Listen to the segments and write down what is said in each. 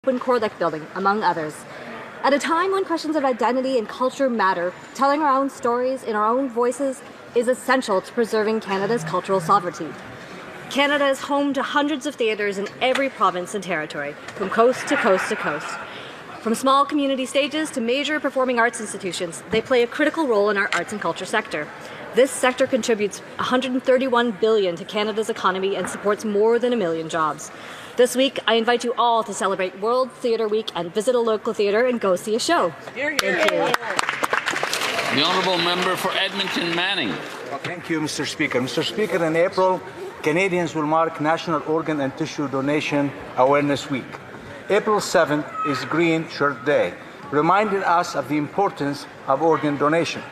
open Corlick building, among others. At a time when questions of identity and culture matter, telling our own stories in our own voices is essential to preserving Canada's cultural sovereignty. Canada is home to hundreds of theatres in every province and territory, from coast to coast to coast. From small community stages to major performing arts institutions, they play a critical role in our arts and culture sector. This sector contributes $131 billion to Canada's economy and supports more than 1 million jobs. This week, I invite you all to celebrate World Theatre Week and visit a local theatre and go see a show. Thank you. The Honourable Member for Edmonton Manning. Well, thank you, Mr. Speaker. Mr. Speaker, in April, Canadians will mark National Organ and Tissue Donation Awareness Week. April 7th is Green Shirt Day, reminding us of the importance of organ donation.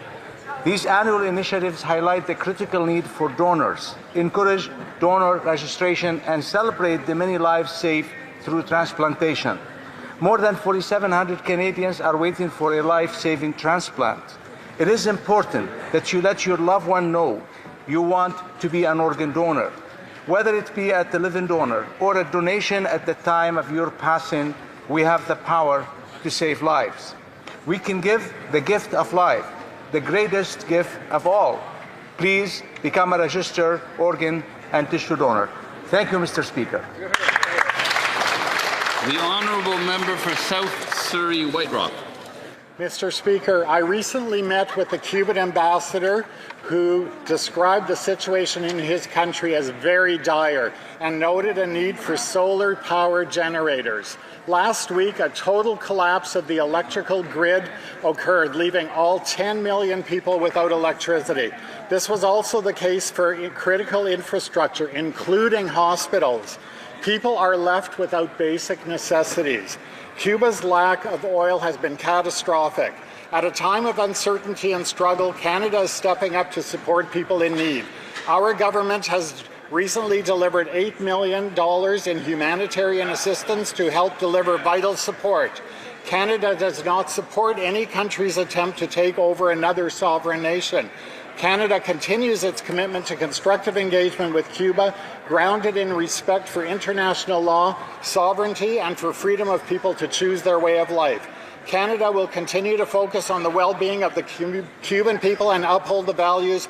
These annual initiatives highlight the critical need for donors, encourage donor registration, and celebrate the many lives saved through transplantation. More than 4,700 Canadians are waiting for a life-saving transplant. It is important that you let your loved one know you want to be an organ donor. Whether it be at the living donor or a donation at the time of your passing, we have the power to save lives. We can give the gift of life, the greatest gift of all. Please become a registered organ and tissue donor. Thank you, Mr. Speaker. The Honourable Member for South Surrey White Rock. Mr. Speaker, I recently met with the Cuban ambassador who described the situation in his country as very dire and noted a need for solar power generators. Last week, a total collapse of the electrical grid occurred, leaving all 10 million people without electricity. This was also the case for critical infrastructure, including hospitals. People are left without basic necessities. Cuba's lack of oil has been catastrophic. At a time of uncertainty and struggle, Canada is stepping up to support people in need. Our government has recently delivered $8 million in humanitarian assistance to help deliver vital support. Canada does not support any country's attempt to take over another sovereign nation. Canada continues its commitment to constructive engagement with Cuba, grounded in respect for international law, sovereignty, and for freedom of people to choose their way of life. Canada will continue to focus on the well-being of the Cuban people and uphold the values.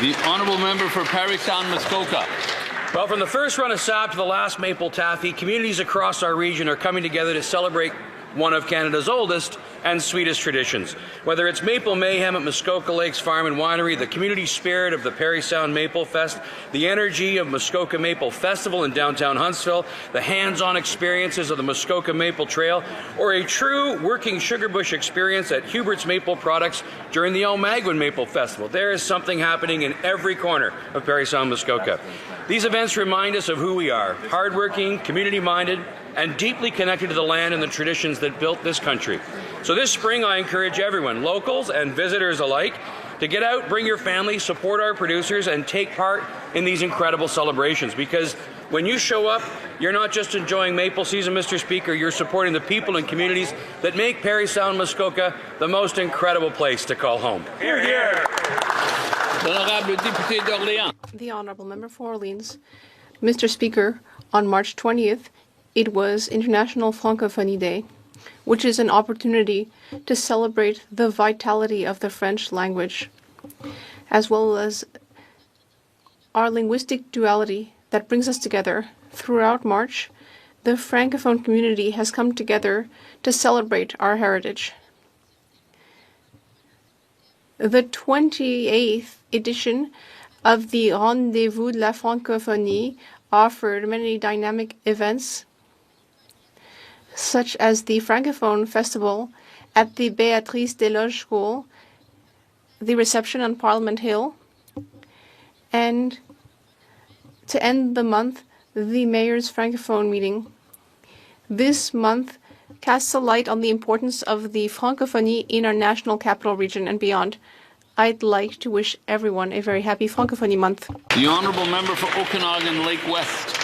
The Honourable Member for Parry Sound Muskoka. Well, from the first run of sap to the last maple taffy, communities across our region are coming together to celebrate one of Canada's oldest and sweetest traditions. Whether it's Maple Mayhem at Muskoka Lakes Farm and Winery, the community spirit of the Parry Sound Maple Fest, the energy of Muskoka Maple Festival in downtown Huntsville, the hands-on experiences of the Muskoka Maple Trail, or a true working sugar bush experience at Hubert's Maple Products during the Almaguin Maple Festival. There is something happening in every corner of Parry Sound Muskoka. These events remind us of who we are, hardworking, community-minded, and deeply connected to the land and the traditions that built this country. So this spring, I encourage everyone, locals and visitors alike, to get out, bring your family, support our producers, and take part in these incredible celebrations. Because when you show up, you're not just enjoying maple season, Mr. Speaker, you're supporting the people and communities that make Parry Sound Muskoka the most incredible place to call home. Hear, hear. The Honourable Member for Orleans. Mr. Speaker, on March 20th, it was International Francophonie Day, which is an opportunity to celebrate the vitality of the French language, as well as our linguistic duality that brings us together. Throughout March, the Francophone community has come together to celebrate our heritage. The 28th edition of the Rendez-vous de la Francophonie offered many dynamic events, such as the Francophone Festival at the Béatrice Desloges School, the reception on Parliament Hill, and to end the month, the Mayor's Francophone meeting. This month casts a light on the importance of the Francophonie in our national capital region and beyond. I'd like to wish everyone a very happy Francophonie month. The Honourable Member for Okanagan Lake West,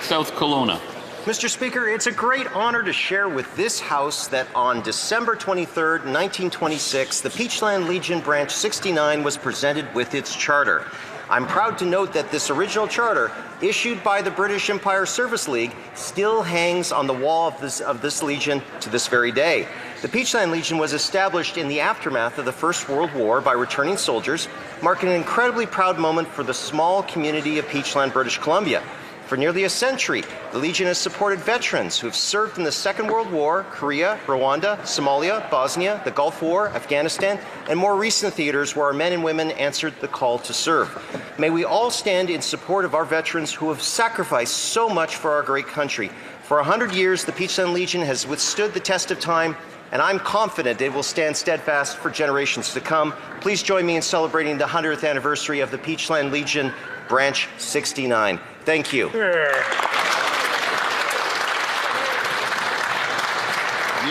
South Kelowna. Mr. Speaker, it's a great honor to share with this House that on December 23, 1926, the Peachland Legion Branch 69 was presented with its charter. I'm proud to note that this original charter, issued by the British Empire Service League, still hangs on the wall of this Legion to this very day. The Peachland Legion was established in the aftermath of the First World War by returning soldiers, marking an incredibly proud moment for the small community of Peachland, British Columbia. For nearly a century, the Legion has supported veterans who have served in the Second World War, Korea, Rwanda, Somalia, Bosnia, the Gulf War, Afghanistan, and more recent theaters where our men and women answered the call to serve. May we all stand in support of our veterans who have sacrificed so much for our great country. For 100 years, the Peachland Legion has withstood the test of time, and I'm confident it will stand steadfast for generations to come. Please join me in celebrating the 100th anniversary of the Peachland Legion, Branch 69. Thank you. The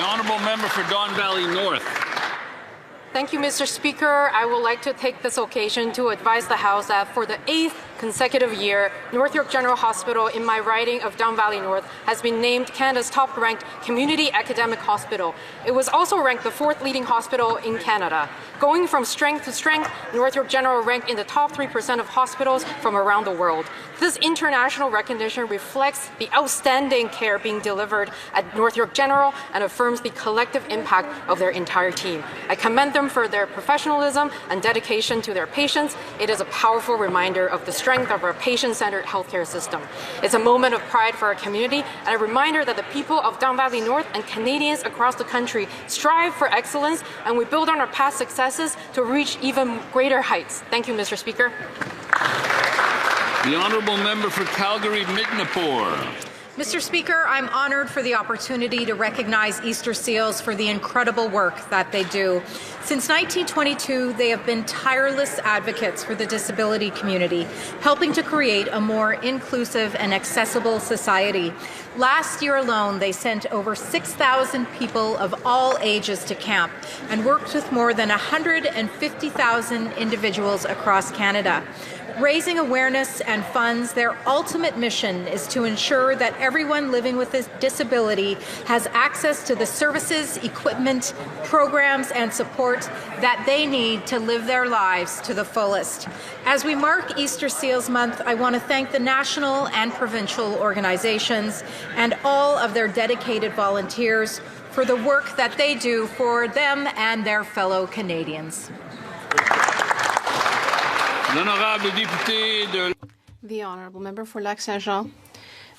honourable member for Don Valley North. Thank you, Mr. Speaker. I would like to take this occasion to advise the House that for the 8th consecutive year, North York General Hospital in my riding of Don Valley North has been named Canada's top-ranked community academic hospital. It was also ranked the 4th leading hospital in Canada. Going from strength to strength, North York General ranked in the top 3% of hospitals from around the world. This international recognition reflects the outstanding care being delivered at North York General and affirms the collective impact of their entire team. I commend them for their professionalism and dedication to their patients. It is a powerful reminder of the strength of our patient-centered healthcare system. It's a moment of pride for our community and a reminder that the people of Don Valley North and Canadians across the country strive for excellence, and we build on our past successes to reach even greater heights. Thank you, Mr. Speaker. The honourable member for Calgary-Midnapore. Mr. Speaker, I'm honored for the opportunity to recognize Easter Seals for the incredible work that they do. Since 1922, they have been tireless advocates for the disability community, helping to create a more inclusive and accessible society. Last year alone, they sent over 6,000 people of all ages to camp and worked with more than 150,000 individuals across Canada. Raising awareness and funds, their ultimate mission is to ensure that everyone living with a disability has access to the services, equipment, programs, and support that they need to live their lives to the fullest. As we mark Easter Seals Month, I want to thank the national and provincial organizations and all of their dedicated volunteers for the work that they do for them and their fellow Canadians. The Honourable Member for Lac-Saint-Jean.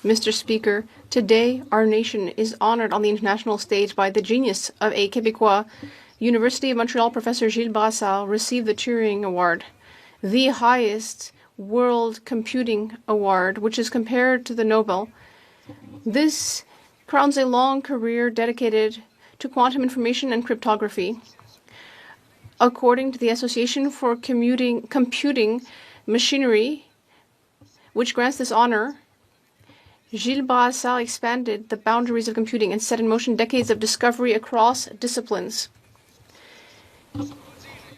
Mr. Speaker, today our nation is honoured on the international stage by the genius of a Québécois. University of Montreal Professor Gilles Brassard received the Turing Award, the highest world computing award, which is compared to the Nobel. This crowns a long career dedicated to quantum information and cryptography. According to the Association for Computing Machinery, which grants this honor, Gilles Brassard expanded the boundaries of computing and set in motion decades of discovery across disciplines.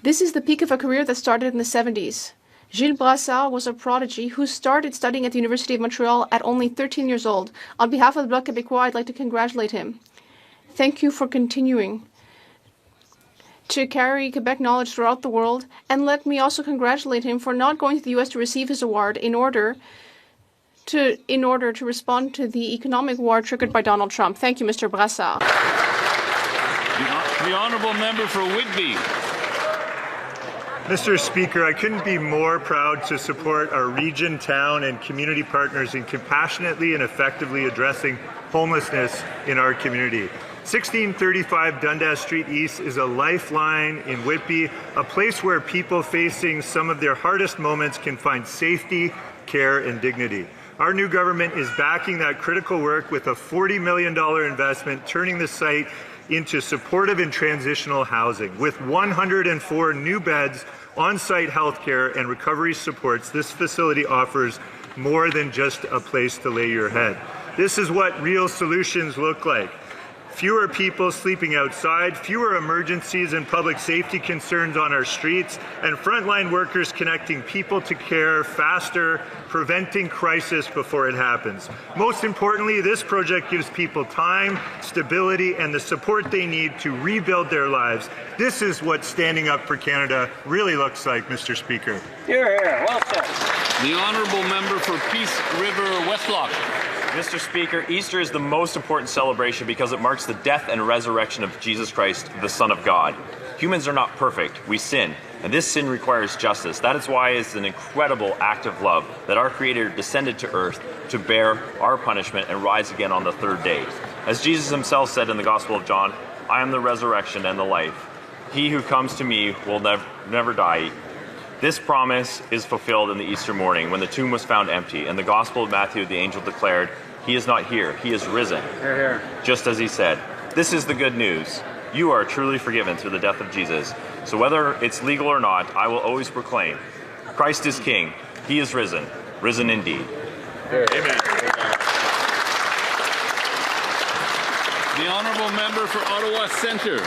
This is the peak of a career that started in the 70s. Gilles Brassard was a prodigy who started studying at the University of Montreal at only 13 years old. On behalf of the Bloc Québécois, I'd like to congratulate him. Thank you for continuing to carry Quebec knowledge throughout the world, and let me also congratulate him for not going to the U.S. to receive his award in order to respond to the economic war triggered by Donald Trump. Thank you, Mr. Brassard. The honourable member for Whitby. Mr. Speaker, I couldn't be more proud to support our region, town, and community partners in compassionately and effectively addressing homelessness in our community. 1635 Dundas Street East is a lifeline in Whitby, a place where people facing some of their hardest moments can find safety, care, and dignity. Our new government is backing that critical work with a $40 million investment, turning the site into supportive and transitional housing. With 104 new beds, on-site healthcare, and recovery supports, this facility offers more than just a place to lay your head. This is what real solutions look like. fewer people sleeping outside, fewer emergencies and public safety concerns on our streets, and frontline workers connecting people to care faster, preventing crisis before it happens. Most importantly, this project gives people time, stability, and the support they need to rebuild their lives. This is what standing up for Canada really looks like, Mr. Speaker. Hear, hear. Well said. The honourable member for Peace River Westlock. Mr. Speaker, Easter is the most important celebration because it marks the death and resurrection of Jesus Christ, the Son of God. Humans are not perfect. We sin. And this sin requires justice. That is why it's an incredible act of love that our Creator descended to earth to bear our punishment and rise again on the third day. As Jesus himself said in the Gospel of John, I am the resurrection and the life. He who comes to me will never die. This promise is fulfilled in the Easter morning when the tomb was found empty. In the Gospel of Matthew, the angel declared, he is not here, he is risen. Hear, hear. Just as he said. This is the good news. You are truly forgiven through the death of Jesus. So whether it's legal or not, I will always proclaim, Christ is King. He is risen. Risen indeed. Hear, hear. Amen. The honourable member for Ottawa Centre.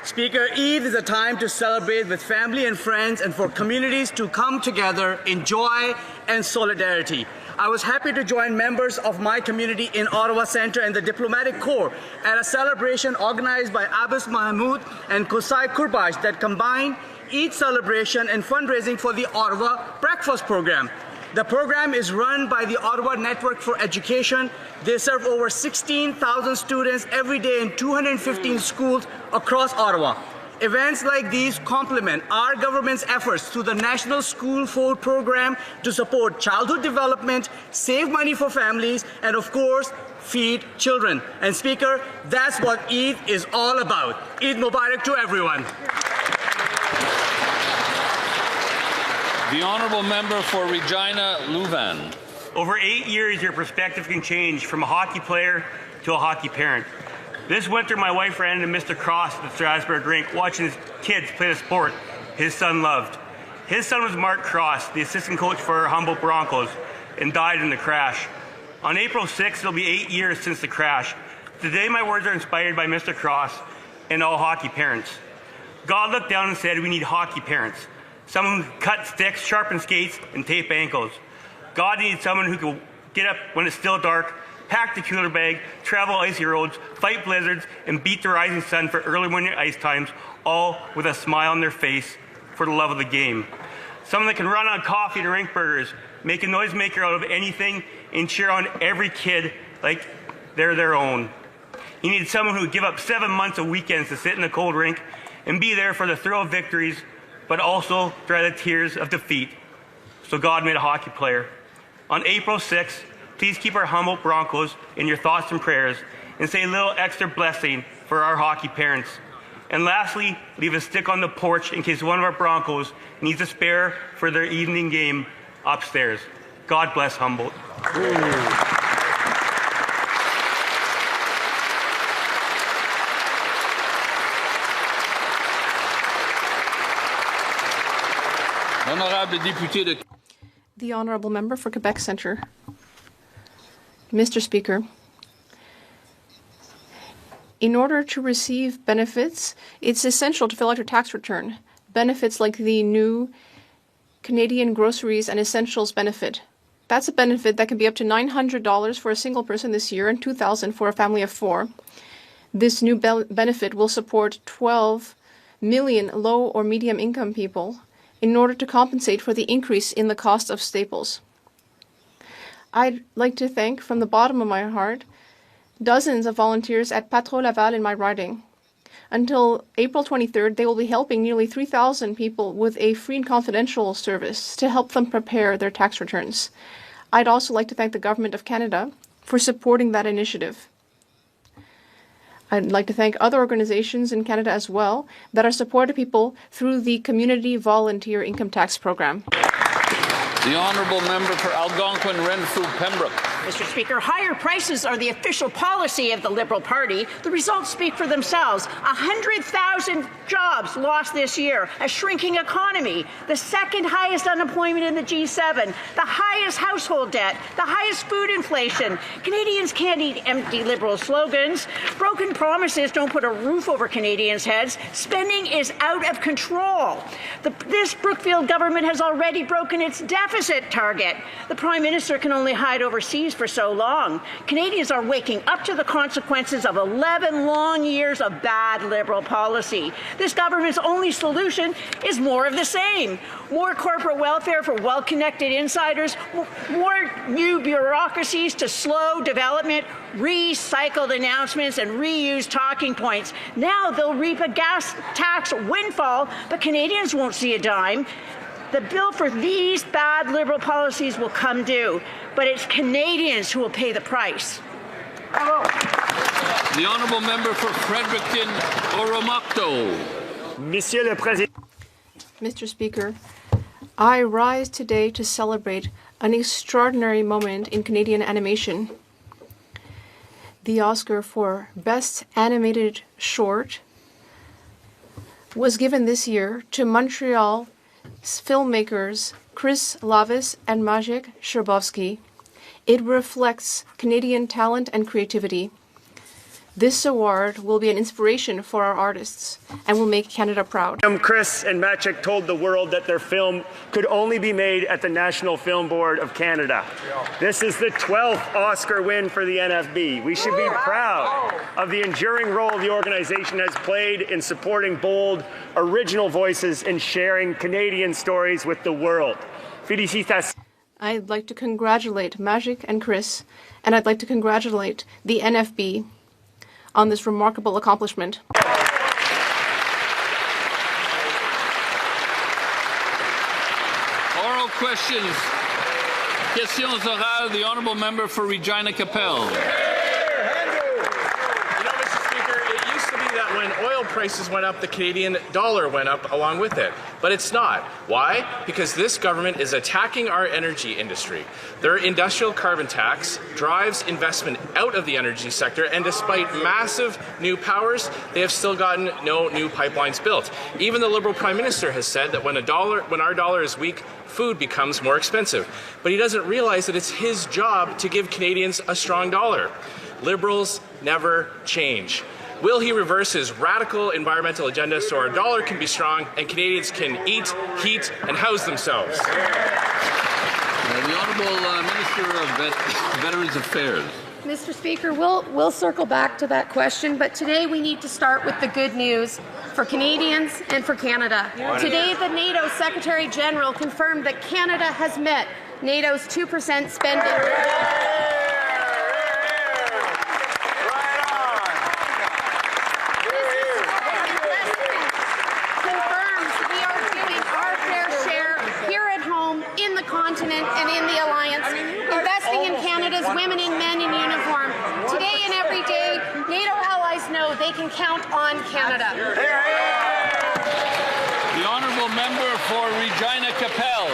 Speaker, Eid is a time to celebrate with family and friends and for communities to come together in joy and solidarity. I was happy to join members of my community in Ottawa Centre and the Diplomatic Corps at a celebration organized by Abbas Mahmoud and Qusay Kurbash that combined Eid celebration and fundraising for the Ottawa Breakfast Program. The program is run by the Ottawa Network for Education. They serve over 16,000 students every day in 215 schools across Ottawa. Events like these complement our government's efforts through the National School Food Program to support childhood development, save money for families, and of course, feed children. And Speaker, that's what Eid is all about. Eid Mubarak to everyone. The honourable member for Regina Louvain. Over 8 years, your perspective can change from a hockey player to a hockey parent. This winter, my wife ran into Mr. Cross at the Strasbourg rink watching his kids play the sport his son loved. His son was Mark Cross, the assistant coach for our Humboldt Broncos, and died in the crash. On April 6th, it'll be 8 years since the crash. Today, my words are inspired by Mr. Cross and all hockey parents. God looked down and said, we need hockey parents. Someone who can cut sticks, sharpen skates, and tape ankles. God needs someone who can get up when it's still dark, pack the cooler bag, travel icy roads, fight blizzards, and beat the rising sun for early morning ice times, all with a smile on their face for the love of the game. Someone that can run on coffee and rink burgers, make a noisemaker out of anything, and cheer on every kid like they're their own. You need someone who would give up 7 months of weekends to sit in a cold rink and be there for the thrill of victories, but also dry the tears of defeat. So God made a hockey player. On April 6th, please keep our Humboldt Broncos in your thoughts and prayers and say a little extra blessing for our hockey parents. And lastly, leave a stick on the porch in case one of our Broncos needs a spare for their evening game upstairs. God bless Humboldt. The honourable member for Quebec Centre. Mr. Speaker, in order to receive benefits, it's essential to fill out your tax return. Benefits like the new Canadian Groceries and Essentials benefit. That's a benefit that can be up to $900 for a single person this year and $2,000 for a family of 4. This new benefit will support 12 million low or medium income people in order to compensate for the increase in the cost of staples. I'd like to thank, from the bottom of my heart, dozens of volunteers at Patro Laval in my riding. Until April 23rd, they will be helping nearly 3,000 people with a free and confidential service to help them prepare their tax returns. I'd also like to thank the Government of Canada for supporting that initiative. I'd like to thank other organizations in Canada as well that are supporting people through the Community Volunteer Income Tax Program. The honourable member for Algonquin Renfrew Pembroke. Mr. Speaker, higher prices are the official policy of the Liberal Party. The results speak for themselves. 100,000 jobs lost this year, a shrinking economy, the second highest unemployment in the G7, the highest household debt, the highest food inflation. Canadians can't eat empty Liberal slogans. Broken promises don't put a roof over Canadians' heads. Spending is out of control. This Brookfield government has already broken its deficit target. The Prime Minister can only hide overseas for so long. Canadians are waking up to the consequences of 11 long years of bad Liberal policy. This government's only solution is more of the same. More corporate welfare for well-connected insiders, more new bureaucracies to slow development, recycled announcements and reused talking points. Now they'll reap a gas tax windfall, but Canadians won't see a dime. The bill for these bad Liberal policies will come due, but it's Canadians who will pay the price. The honourable member for Fredericton Oromocto. Monsieur le Président. Mr. Speaker, I rise today to celebrate an extraordinary moment in Canadian animation. The Oscar for Best Animated Short was given this year to Montreal filmmakers Chris Lavis and Maciej Szczerbowski. It reflects Canadian talent and creativity. This award will be an inspiration for our artists and will make Canada proud. Chris and Maciej told the world that their film could only be made at the National Film Board of Canada. This is the 12th Oscar win for the NFB. We should be proud of the enduring role the organization has played in supporting bold, original voices and sharing Canadian stories with the world. Felicitas. I'd like to congratulate Maciej and Chris, and I'd like to congratulate the NFB on this remarkable accomplishment. Oral questions. Questions orales. The honourable member for Regina Capel. Mr. Speaker, it used to be that when oil prices went up, the Canadian dollar went up along with it. But it's not. Why? Because this government is attacking our energy industry. Their industrial carbon tax drives investment out of the energy sector, and despite massive new powers, they have still gotten no new pipelines built. Even the Liberal Prime Minister has said that when our dollar is weak, food becomes more expensive. But he doesn't realize that it's his job to give Canadians a strong dollar. Liberals never change. Will he reverse his radical environmental agenda so our dollar can be strong and Canadians can eat, heat, and house themselves? The Honourable Minister of Veterans Affairs. Mr. Speaker, we'll circle back to that question, but today we need to start with the good news for Canadians and for Canada. Today, the NATO Secretary General confirmed that Canada has met NATO's 2% spending. Continent and in the alliance, investing in Canada's women and men in uniform. Today and every day, NATO allies know they can count on Canada. The honourable member for Regina Capel.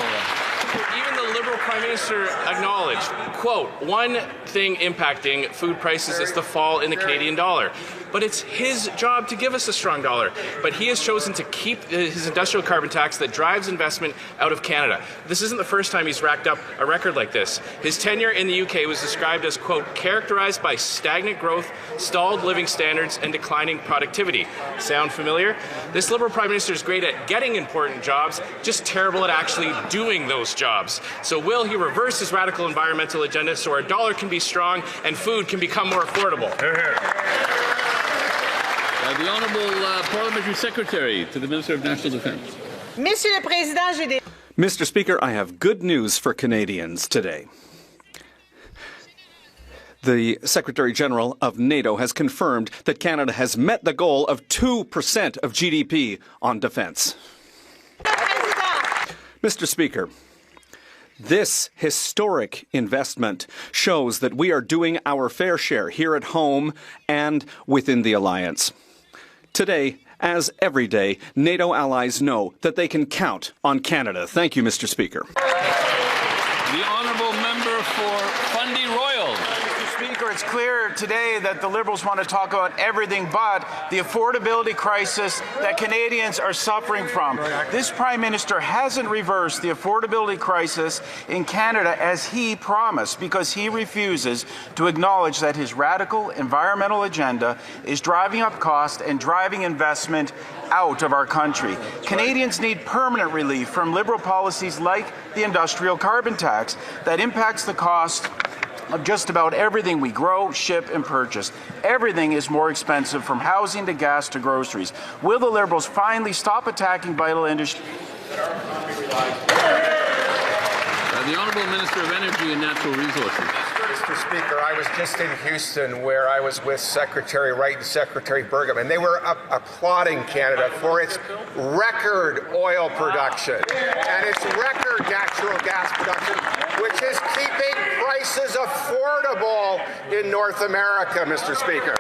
Even the Liberal Prime Minister acknowledged, quote, one thing impacting food prices is the fall in the Canadian dollar. But it's his job to give us a strong dollar. But he has chosen to keep his industrial carbon tax that drives investment out of Canada. This isn't the first time he's racked up a record like this. His tenure in the UK was described as, quote, characterized by stagnant growth, stalled living standards, and declining productivity. Sound familiar? This Liberal Prime Minister is great at getting important jobs, just terrible at actually doing those jobs. So will he reverse his radical environmental agenda so our dollar can be strong and food can become more affordable? The Honourable Parliamentary Secretary to the Minister of National Defence. Mr. Speaker, I have good news for Canadians today. The Secretary General of NATO has confirmed that Canada has met the goal of 2% of GDP on defence. Mr. Speaker, this historic investment shows that we are doing our fair share here at home and within the alliance. Today, as every day, NATO allies know that they can count on Canada. Thank you, Mr. Speaker. The honourable member for Fundy Royal. Speaker, it's clear today that the Liberals want to talk about everything but the affordability crisis that Canadians are suffering from. This Prime Minister hasn't reversed the affordability crisis in Canada as he promised, because he refuses to acknowledge that his radical environmental agenda is driving up cost and driving investment out of our country. Canadians need permanent relief from Liberal policies like the industrial carbon tax that impacts the cost of just about everything we grow, ship, and purchase. Everything is more expensive, from housing to gas to groceries. Will the Liberals finally stop attacking vital industry? The Honourable Minister of Energy and Natural Resources. Mr. Speaker, I was just in Houston where I was with Secretary Wright and Secretary Burgum, and they were applauding Canada for its record oil production and its record natural gas production, which is keeping prices affordable in North America, Mr. Speaker.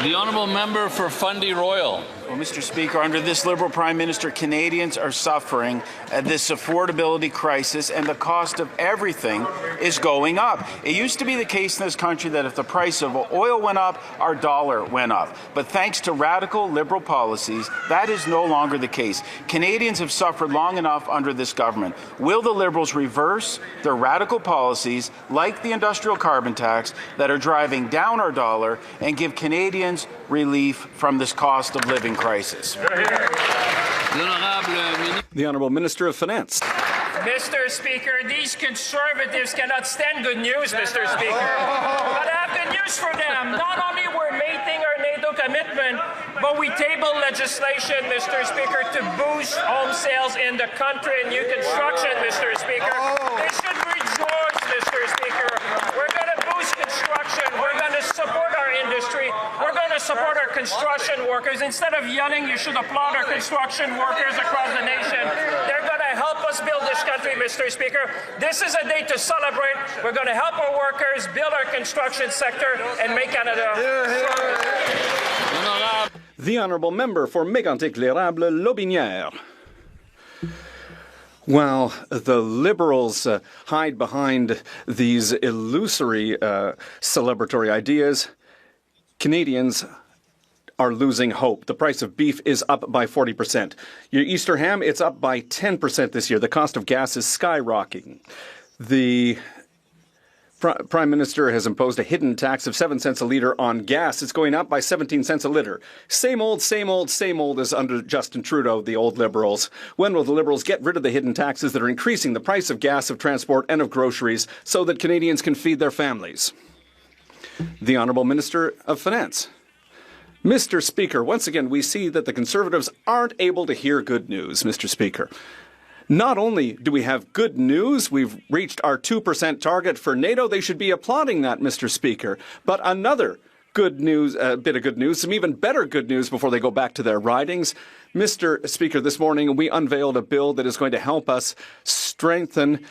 The Honourable Member for Fundy Royal. Well, Mr. Speaker, under this Liberal Prime Minister, Canadians are suffering this affordability crisis, and the cost of everything is going up. It used to be the case in this country that if the price of oil went up, our dollar went up. But thanks to radical Liberal policies, that is no longer the case. Canadians have suffered long enough under this government. Will the Liberals reverse their radical policies, like the industrial carbon tax, that are driving down our dollar, and give Canadians relief from this cost of living crisis? The Honourable Minister of Finance. Mr. Speaker, these Conservatives cannot stand good news, Mr. Speaker. But I have good news for them. Not only we're making our NATO commitment, but we table legislation, Mr. Speaker, to boost home sales in the country and new construction, Mr. Speaker. They should rejoice, Mr. Speaker. We're going to boost construction. We're going to support our industry. We're going to support our construction workers. Instead of yelling, you should applaud our construction workers across the nation. They're going to help us build this country, Mr. Speaker. This is a day to celebrate. We're going to help our workers build our construction sector and make Canada stronger. The Honourable Member for Mégantic-L'Érable-Lotbinière. While the Liberals hide behind these illusory celebratory ideas, Canadians are losing hope. The price of beef is up by 40%. Your Easter ham, it's up by 10% this year. The cost of gas is skyrocketing. The Prime Minister has imposed a hidden tax of 7 cents a litre on gas. It's going up by 17 cents a litre. Same old, same old, same old as under Justin Trudeau, the old Liberals. When will the Liberals get rid of the hidden taxes that are increasing the price of gas, of transport, and of groceries so that Canadians can feed their families? The Honourable Minister of Finance. Mr. Speaker, once again, we see that the Conservatives aren't able to hear good news, Mr. Speaker. Not only do we have good news, we've reached our 2% target for NATO. They should be applauding that, Mr. Speaker. But another good news, bit of good news, some even better good news before they go back to their ridings. Mr. Speaker, this morning we unveiled a bill that is going to help us strengthen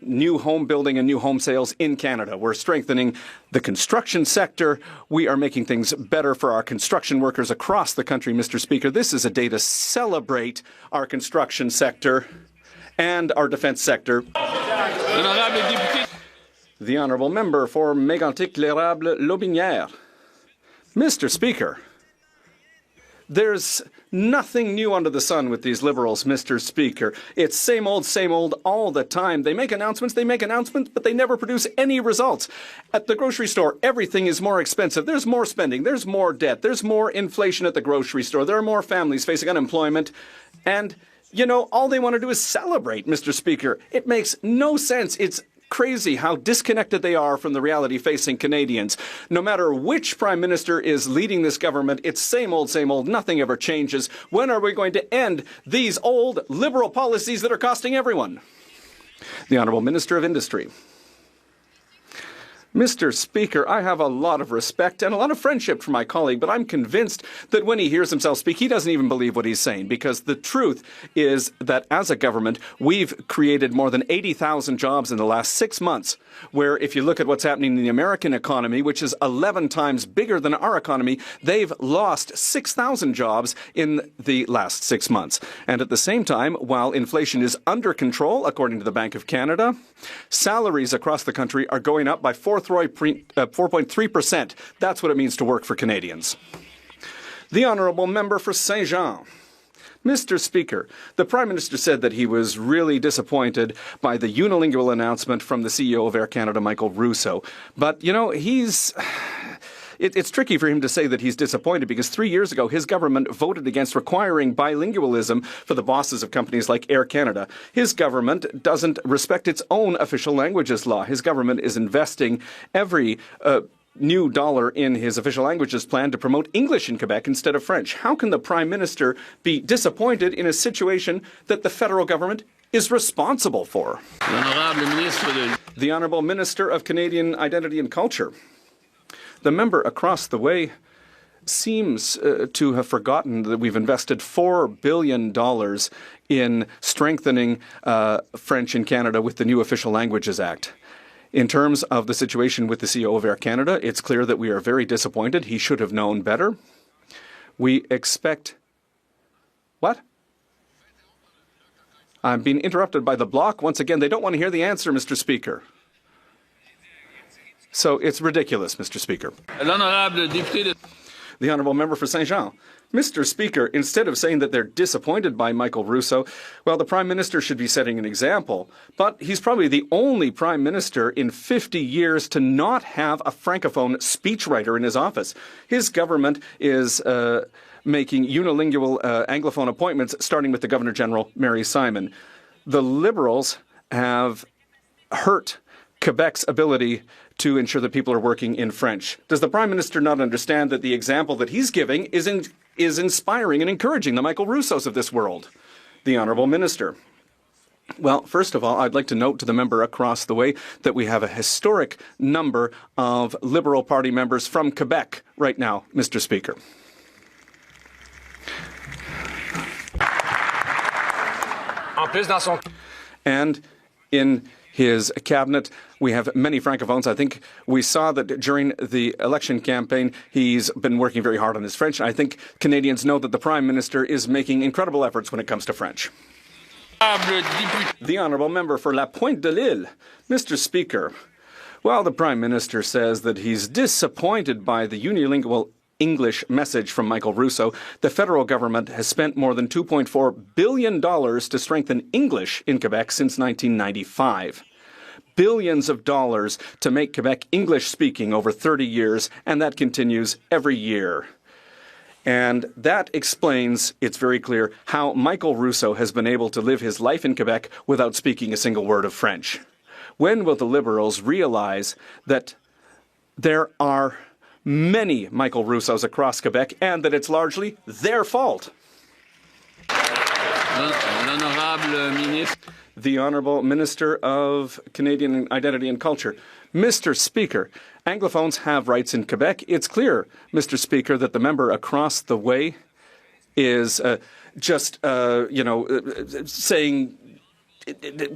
new home building and new home sales in Canada. We're strengthening the construction sector. We are making things better for our construction workers across the country, Mr. Speaker. This is a day to celebrate our construction sector and our defence sector. The Honourable Member for Mégantic-L'Érable-Lotbinière. Mr. Speaker, there's nothing new under the sun with these Liberals, Mr. Speaker. It's same old all the time. They make announcements, but they never produce any results. At the grocery store, everything is more expensive. There's more spending, there's more debt, there's more inflation at the grocery store. There are more families facing unemployment. And, you know, all they want to do is celebrate, Mr. Speaker. It makes no sense. It's crazy how disconnected they are from the reality facing Canadians. No matter which Prime Minister is leading this government, it's same old, nothing ever changes. When are we going to end these old Liberal policies that are costing everyone? The Honourable Minister of Industry. Mr. Speaker, I have a lot of respect and a lot of friendship for my colleague, but I'm convinced that when he hears himself speak, he doesn't even believe what he's saying, because the truth is that as a government, we've created more than 80,000 jobs in the last 6 months, where if you look at what's happening in the American economy, which is 11 times bigger than our economy, they've lost 6,000 jobs in the last 6 months. And at the same time, while inflation is under control, according to the Bank of Canada, salaries across the country are going up by 4.3%. That's what it means to work for Canadians. The Honourable Member for Saint Jean. Mr. Speaker, the Prime Minister said that he was really disappointed by the unilingual announcement from the CEO of Air Canada, Michael Russo. But, you know, it's tricky for him to say that he's disappointed, because 3 years ago his government voted against requiring bilingualism for the bosses of companies like Air Canada. His government doesn't respect its own official languages law. His government is investing every new dollar in his official languages plan to promote English in Quebec instead of French. How can the Prime Minister be disappointed in a situation that the federal government is responsible for? The Honourable Minister of Canadian Identity and Culture. The member across the way seems to have forgotten that we've invested $4 billion in strengthening French in Canada with the new Official Languages Act. In terms of the situation with the CEO of Air Canada, it's clear that we are very disappointed. He should have known better. We expect... What? I'm being interrupted by the bloc. Once again, they don't want to hear the answer, Mr. Speaker. So it's ridiculous, Mr. Speaker. The Honourable Member for Saint Jean. Mr. Speaker, instead of saying that they're disappointed by Michael Russo, well, the Prime Minister should be setting an example. But he's probably the only Prime Minister in 50 years to not have a Francophone speechwriter in his office. His government is making unilingual Anglophone appointments, starting with the Governor-General, Mary Simon. The Liberals have hurt Quebec's ability to ensure that people are working in French. Does the Prime Minister not understand that the example that he's giving is inspiring and encouraging the Michael Russos of this world? The Honourable Minister. Well, first of all, I'd like to note to the member across the way that we have a historic number of Liberal Party members from Quebec right now, Mr. Speaker. And in his cabinet, we have many Francophones. I think we saw that during the election campaign, he's been working very hard on his French. I think Canadians know that the Prime Minister is making incredible efforts when it comes to French. The Honourable Member for La Pointe de l'Île. Mr. Speaker, while the Prime Minister says that he's disappointed by the unilingual English message from Michael Russo, the federal government has spent more than $2.4 billion to strengthen English in Quebec since 1995. Billions of dollars to make Quebec English-speaking over 30 years, and that continues every year. And that explains, it's very clear, how Michael Russo has been able to live his life in Quebec without speaking a single word of French. When will the Liberals realize that there are many Michael Russos across Quebec, and that it's largely their fault? The Honourable Minister of Canadian Identity and Culture. Mr. Speaker, Anglophones have rights in Quebec. It's clear, Mr. Speaker, that the member across the way is saying,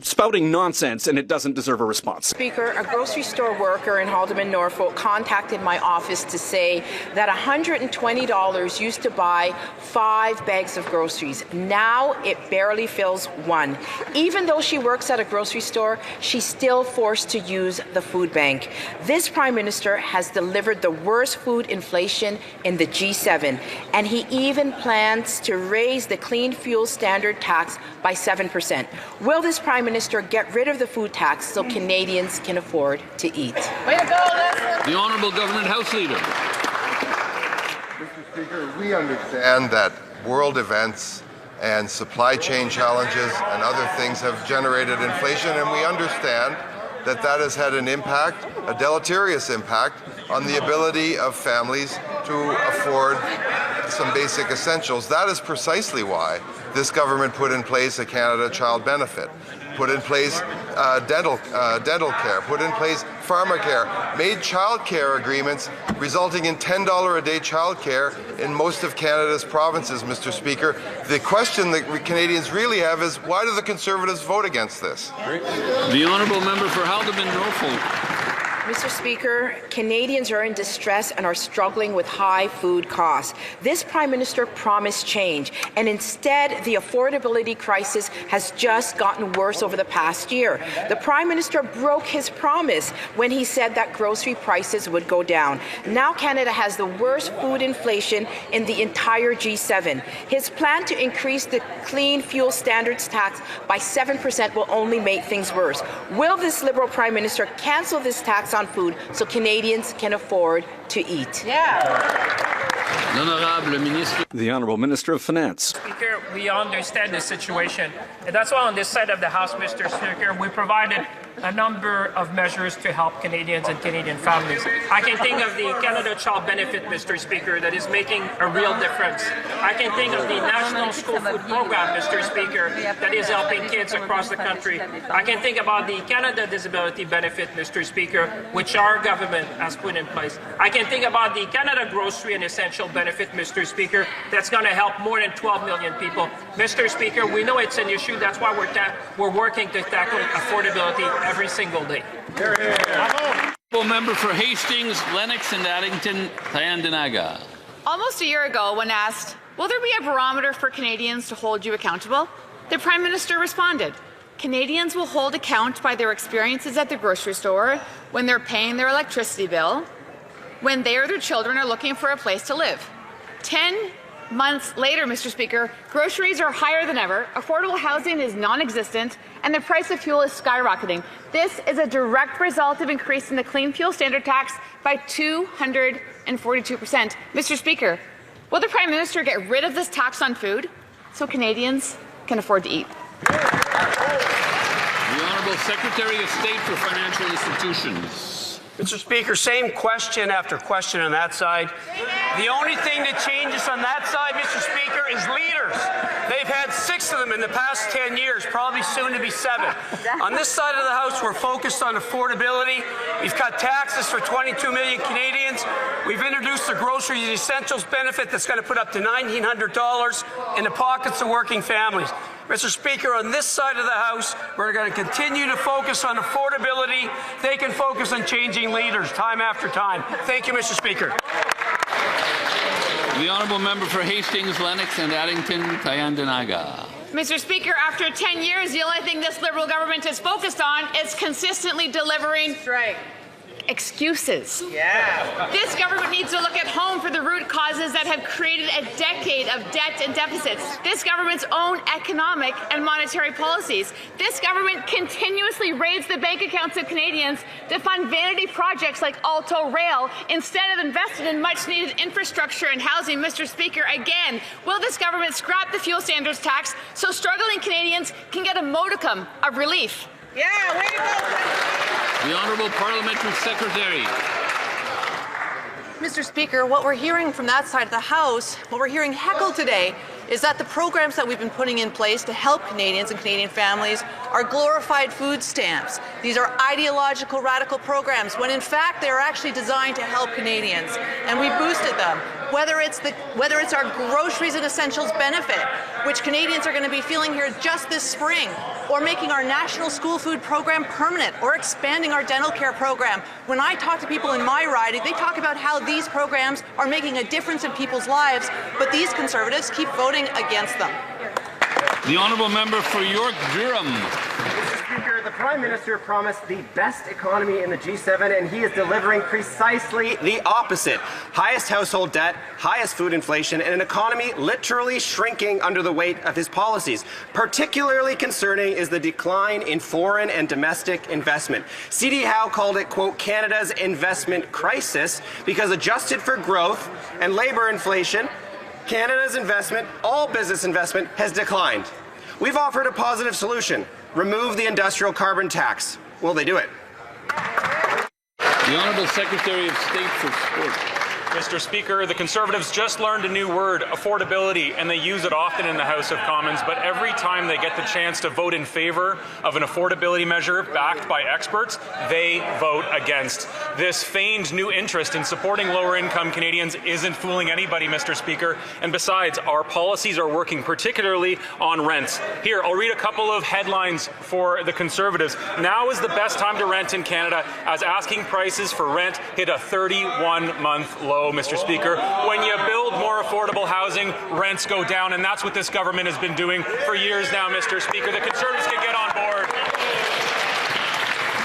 spouting nonsense, and it doesn't deserve a response. Speaker, a grocery store worker in Haldimand, Norfolk contacted my office to say that $120 used to buy 5 bags of groceries. Now it barely fills 1. Even though she works at a grocery store, she's still forced to use the food bank. This Prime Minister has delivered the worst food inflation in the G7, and he even plans to raise the clean fuel standard tax by 7%. Will this Prime Minister get rid of the food tax so Canadians can afford to eat? Way to go, Leslie. The Honourable Government House Leader. Mr. Speaker, we understand that world events and supply chain challenges and other things have generated inflation, and we understand that that has had an impact, a deleterious impact, on the ability of families to afford some basic essentials. That is precisely why this government put in place a Canada Child Benefit, put in place dental care, put in place pharmacare, made child care agreements resulting in $10 a day child care in most of Canada's provinces, Mr. Speaker. The question that Canadians really have is, why do the Conservatives vote against this? The honourable member for Haldimand Norfolk. Mr. Speaker, Canadians are in distress and are struggling with high food costs. This Prime Minister promised change, and instead the affordability crisis has just gotten worse over the past year. The Prime Minister broke his promise when he said that grocery prices would go down. Now Canada has the worst food inflation in the entire G7. His plan to increase the clean fuel standards tax by 7% will only make things worse. Will this Liberal Prime Minister cancel this tax on food so Canadians can afford to eat? The Honourable Minister of Finance. Speaker, we understand the situation, and that's why on this side of the House, Mr. Speaker, we provided a number of measures to help Canadians and Canadian families. I can think of the Canada Child Benefit, Mr. Speaker, that is making a real difference. I can think of the National School Food Program, Mr. Speaker, that is helping kids across the country. I can think about the Canada Disability Benefit, Mr. Speaker, which our government has put in place. I can think about the Canada Grocery and Essential Benefit, Mr. Speaker, that's going to help more than 12 million people. Mr. Speaker, we know it's an issue. That's why we're working to tackle affordability every single day. Member for Hastings, Lennox and Addington, Thayandaranaga. Almost a year ago, when asked, will there be a barometer for Canadians to hold you accountable? The Prime Minister responded, Canadians will hold account by their experiences at the grocery store, when they're paying their electricity bill, when they or their children are looking for a place to live. 10 months later, Mr. Speaker, groceries are higher than ever, affordable housing is non-existent, and the price of fuel is skyrocketing. This is a direct result of increasing the clean fuel standard tax by 242%. Mr. Speaker, will the Prime Minister get rid of this tax on food so Canadians can afford to eat? The Honourable Secretary of State for Financial Institutions. Mr. Speaker, same question after question on that side. The only thing that changes on that side, Mr. Speaker, is leaders. They've had 6 of them in the past 10 years, probably soon to be 7. On this side of the House, we're focused on affordability. We've cut taxes for 22 million Canadians. We've introduced the Grocery and Essentials benefit that's going to put up to $1,900 in the pockets of working families. Mr. Speaker, on this side of the House, we're going to continue to focus on affordability. They can focus on changing leaders time after time. Thank you, Mr. Speaker. The Honourable Member for Hastings, Lennox and Addington, Thayandaranaga. Mr. Speaker, after 10 years, the only thing this Liberal government is focused on is consistently delivering excuses. This government needs to look at home for the root causes that have created a decade of debt and deficits. This government's own economic and monetary policies. This government continuously raids the bank accounts of Canadians to fund vanity projects like Alto Rail instead of investing in much-needed infrastructure and housing. Mr. Speaker, again, will this government scrap the fuel standards tax so struggling Canadians can get a modicum of relief? The Honourable Parliamentary Secretary. Mr. Speaker, what we're hearing from that side of the House, what we're hearing heckled today, is that the programs that we've been putting in place to help Canadians and Canadian families are glorified food stamps. These are ideological, radical programs, when in fact they are actually designed to help Canadians, and we boosted them. Whether it's our Groceries and Essentials benefit, which Canadians are going to be feeling here just this spring, or making our National School Food Program permanent, or expanding our dental care program. When I talk to people in my riding, they talk about how these programs are making a difference in people's lives, but these Conservatives keep voting against them. The Honourable Member for York Durham. Mr. Speaker, the Prime Minister promised the best economy in the G7, and he is delivering precisely the opposite. Highest household debt, highest food inflation, and an economy literally shrinking under the weight of his policies. Particularly concerning is the decline in foreign and domestic investment. C.D. Howe called it, quote, Canada's investment crisis, because adjusted for growth and labour inflation, Canada's investment, all business investment, has declined. We've offered a positive solution. Remove the industrial carbon tax. Will they do it? The Honourable Secretary of State for Sport. Mr. Speaker, the Conservatives just learned a new word, affordability, and they use it often in the House of Commons, but every time they get the chance to vote in favour of an affordability measure backed by experts, they vote against. This feigned new interest in supporting lower-income Canadians isn't fooling anybody, Mr. Speaker, and besides, our policies are working particularly on rents. Here, I'll read a couple of headlines for the Conservatives. Now is the best time to rent in Canada as asking prices for rent hit a 31-month low. Mr. Speaker. When you build more affordable housing, rents go down, and that's what this government has been doing for years now, Mr. Speaker. The Conservatives can get on board.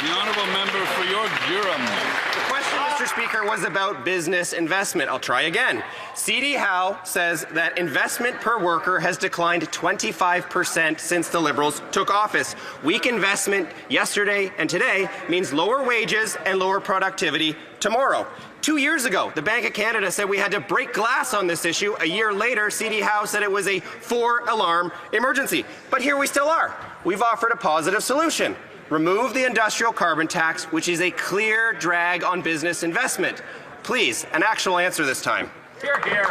The honourable member for York-Durham. The question, Mr. Speaker, was about business investment. I'll try again. C.D. Howe says that investment per worker has declined 25% since the Liberals took office. Weak investment yesterday and today means lower wages and lower productivity tomorrow. 2 years ago, the Bank of Canada said we had to break glass on this issue. A year later, C.D. Howe said it was a 4-alarm emergency. But here we still are. We've offered a positive solution. Remove the industrial carbon tax, which is a clear drag on business investment. Please, an actual answer this time. Here, here.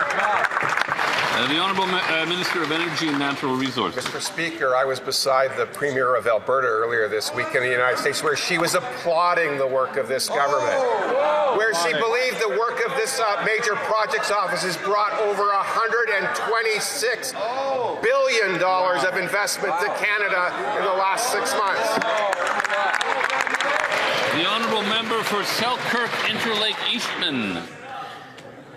The Honourable Minister of Energy and Natural Resources. Mr. Speaker, I was beside the Premier of Alberta earlier this week in the United States where she was applauding the work of this government, where she believed the work of this major projects office has brought over $126 billion of investment to Canada in the last 6 months. The Honourable Member for Selkirk Interlake Eastman.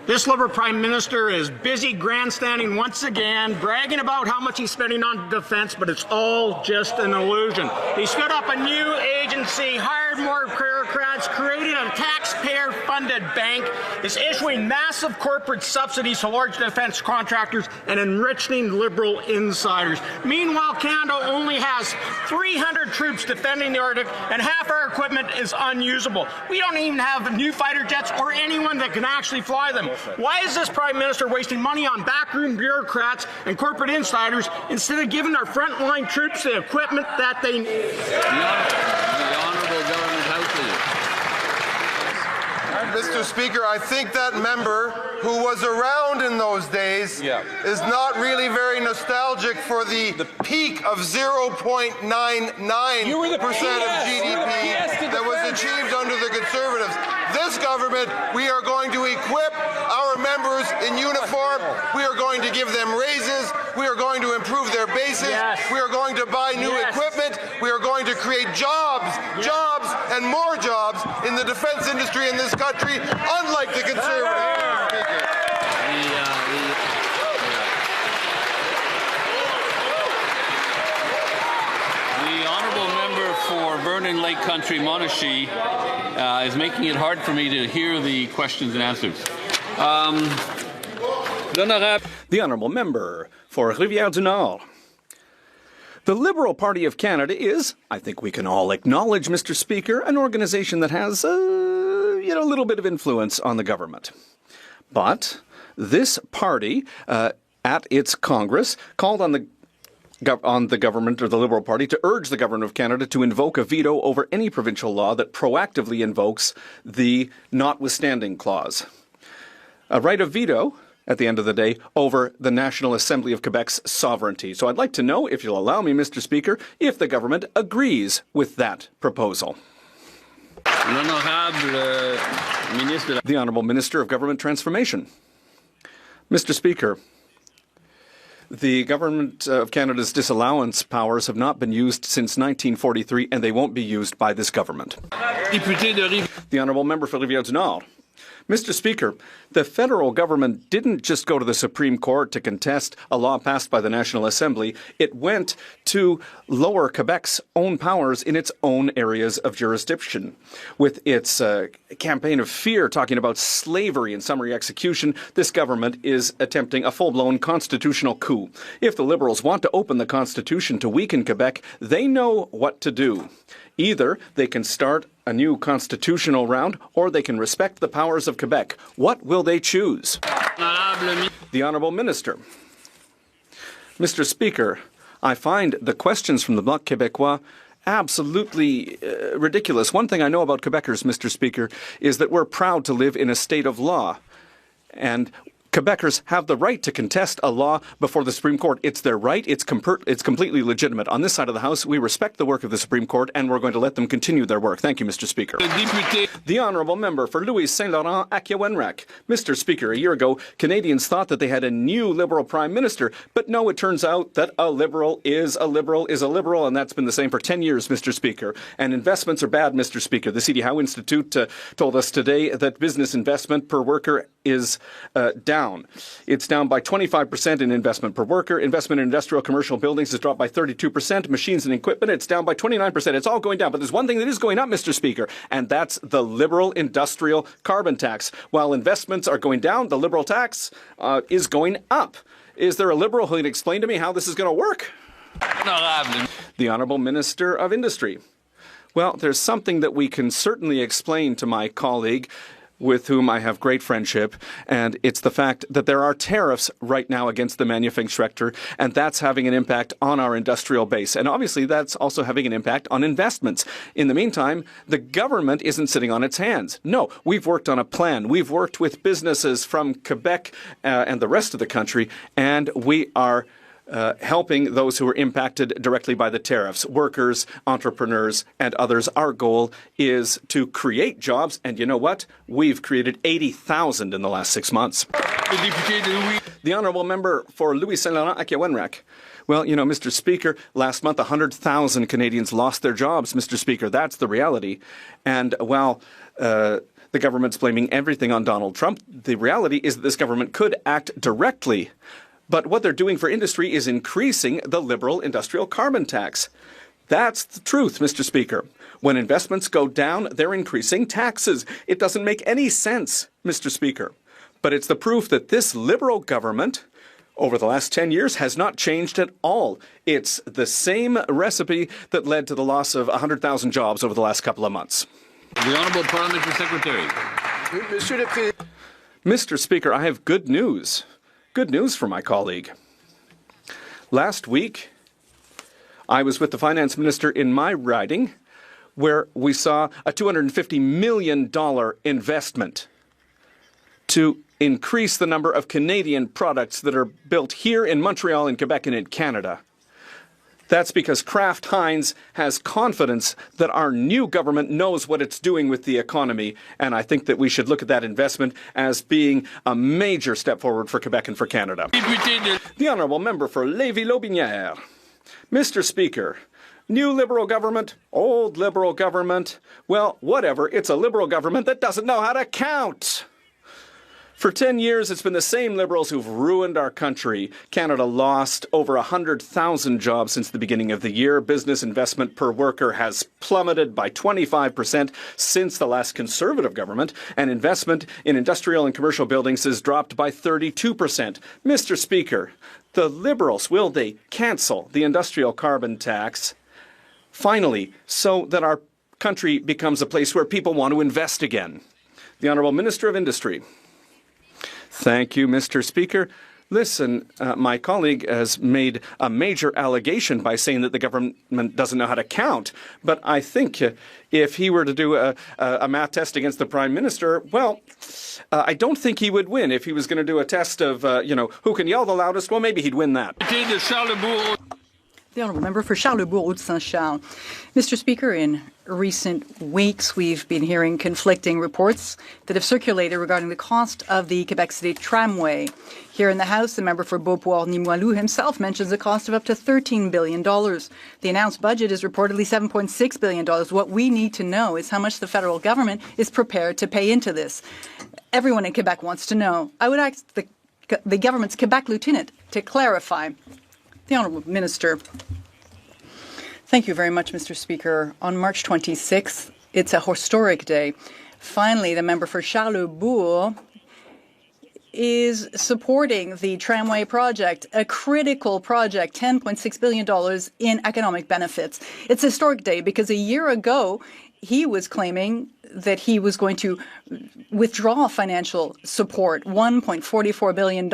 This Liberal Prime Minister is busy grandstanding once again, bragging about how much he's spending on defense, but it's all just an illusion. He stood up a new agency, hired more bureaucrats, created a taxpayer-funded bank, is issuing massive corporate subsidies to large defense contractors and enriching Liberal insiders. Meanwhile, Canada only has 300 troops defending the Arctic, and half our equipment is unusable. We don't even have new fighter jets or anyone that can actually fly them. Why is this Prime Minister wasting money on backroom bureaucrats and corporate insiders instead of giving our frontline troops the equipment that they need? The Honourable Government House Leader. Mr. Speaker, I think that member who was around in those days is not really very nostalgic for the peak of 0.99% of GDP that was achieved under the Conservatives. This government, we are going to equip our members in uniform. We are going to give them raises. We are going to improve their bases. We are going to buy new equipment. We are going to create jobs, and more jobs in the defense industry in this country, unlike the Conservatives. The Honourable Member for Vernon Lake Country, Monashee, is making it hard for me to hear the questions and answers. The Honourable Member for Rivière-du-Nord. The Liberal Party of Canada is, I think we can all acknowledge, Mr. Speaker, an organization that has a little bit of influence on the government. But this party, at its Congress, called on the government or the Liberal Party to urge the Government of Canada to invoke a veto over any provincial law that proactively invokes the notwithstanding clause. A right of veto, at the end of the day, over the National Assembly of Quebec's sovereignty. So I'd like to know, if you'll allow me, Mr. Speaker, if the government agrees with that proposal. The Honourable Minister of Government Transformation. Mr. Speaker, the Government of Canada's disallowance powers have not been used since 1943, and they won't be used by this government. The Honourable Member for Rivière-du-Nord. Mr. Speaker, the federal government didn't just go to the Supreme Court to contest a law passed by the National Assembly. It went to lower Quebec's own powers in its own areas of jurisdiction. With its campaign of fear talking about slavery and summary execution, this government is attempting a full-blown constitutional coup. If the Liberals want to open the Constitution to weaken Quebec, they know what to do. Either they can start a new constitutional round, or they can respect the powers of Quebec. What will they choose? The Honourable Minister. Mr. Speaker, I find the questions from the Bloc Québécois absolutely ridiculous. One thing I know about Quebecers, Mr. Speaker, is that we're proud to live in a state of law. And Quebecers have the right to contest a law before the Supreme Court. It's their right. It's completely legitimate. On this side of the House, we respect the work of the Supreme Court, and we're going to let them continue their work. Thank you, Mr. Speaker. The Honourable Member for Louis Saint Laurent Akiwenrek. Mr. Speaker, a year ago, Canadians thought that they had a new Liberal Prime Minister, but no, it turns out that a Liberal is a Liberal is a Liberal, and that's been the same for 10 years, Mr. Speaker. And investments are bad, Mr. Speaker. The C.D. Howe Institute told us today that business investment per worker is down. It's down by 25% in investment per worker. Investment in industrial commercial buildings has dropped by 32%. Machines and equipment, it's down by 29%. It's all going down. But there's one thing that is going up, Mr. Speaker, and that's the Liberal industrial carbon tax. While investments are going down, the Liberal tax is going up. Is there a Liberal who can explain to me how this is going to work? The Honourable Minister of Industry. Well, there's something that we can certainly explain to my colleague, with whom I have great friendship, and it's the fact that there are tariffs right now against the manufacturing sector, and that's having an impact on our industrial base. And obviously that's also having an impact on investments. In the meantime, the government isn't sitting on its hands. No, we've worked on a plan. We've worked with businesses from Quebec and the rest of the country, and we are helping those who are impacted directly by the tariffs, workers, entrepreneurs, and others. Our goal is to create jobs, and you know what? We've created 80,000 in the last 6 months. The Honourable Member for Louis Saint Laurent Akiwenrek. Well, you know, Mr. Speaker, last month 100,000 Canadians lost their jobs, Mr. Speaker. That's the reality. And while the government's blaming everything on Donald Trump, the reality is that this government could act directly. But what they're doing for industry is increasing the Liberal industrial carbon tax. That's the truth, Mr. Speaker. When investments go down, they're increasing taxes. It doesn't make any sense, Mr. Speaker. But it's the proof that this Liberal government, over the last 10 years, has not changed at all. It's the same recipe that led to the loss of 100,000 jobs over the last couple of months. The Honourable Parliamentary Secretary. Mr. Speaker, I have good news. Good news for my colleague. Last week, I was with the finance minister in my riding, where we saw a $250 million investment to increase the number of Canadian products that are built here in Montreal, in Quebec, and in Canada. That's because Kraft Heinz has confidence that our new government knows what it's doing with the economy, and I think that we should look at that investment as being a major step forward for Quebec and for Canada. The Honourable Member for Lévis-Lotbinière. Mr. Speaker, new Liberal government, old Liberal government, well, whatever, it's a Liberal government that doesn't know how to count. For 10 years, it's been the same Liberals who've ruined our country. Canada lost over 100,000 jobs since the beginning of the year. Business investment per worker has plummeted by 25% since the last Conservative government. And investment in industrial and commercial buildings has dropped by 32%. Mr. Speaker, the Liberals, will they cancel the industrial carbon tax finally so that our country becomes a place where people want to invest again? The Honourable Minister of Industry. Thank you, Mr. Speaker. Listen, my colleague has made a major allegation by saying that the government doesn't know how to count. But I think if he were to do a math test against the Prime Minister, well, I don't think he would win. If he was going to do a test of, who can yell the loudest, well, maybe he'd win that. The Honourable Member for Charlebourg-Haute-Saint-Charles. Mr. Speaker, in recent weeks, we've been hearing conflicting reports that have circulated regarding the cost of the Quebec City tramway. Here in the House, the member for Beauport-Limoilou himself mentions a cost of up to $13 billion. The announced budget is reportedly $7.6 billion. What we need to know is how much the federal government is prepared to pay into this. Everyone in Quebec wants to know. I would ask the government's Quebec lieutenant to clarify. The Honourable Minister. Thank you very much, Mr. Speaker. On March 26th, it's a historic day. Finally, the member for Charlebourg is supporting the tramway project, a critical project, $10.6 billion in economic benefits. It's a historic day because a year ago, he was claiming that he was going to withdraw financial support, $1.44 billion.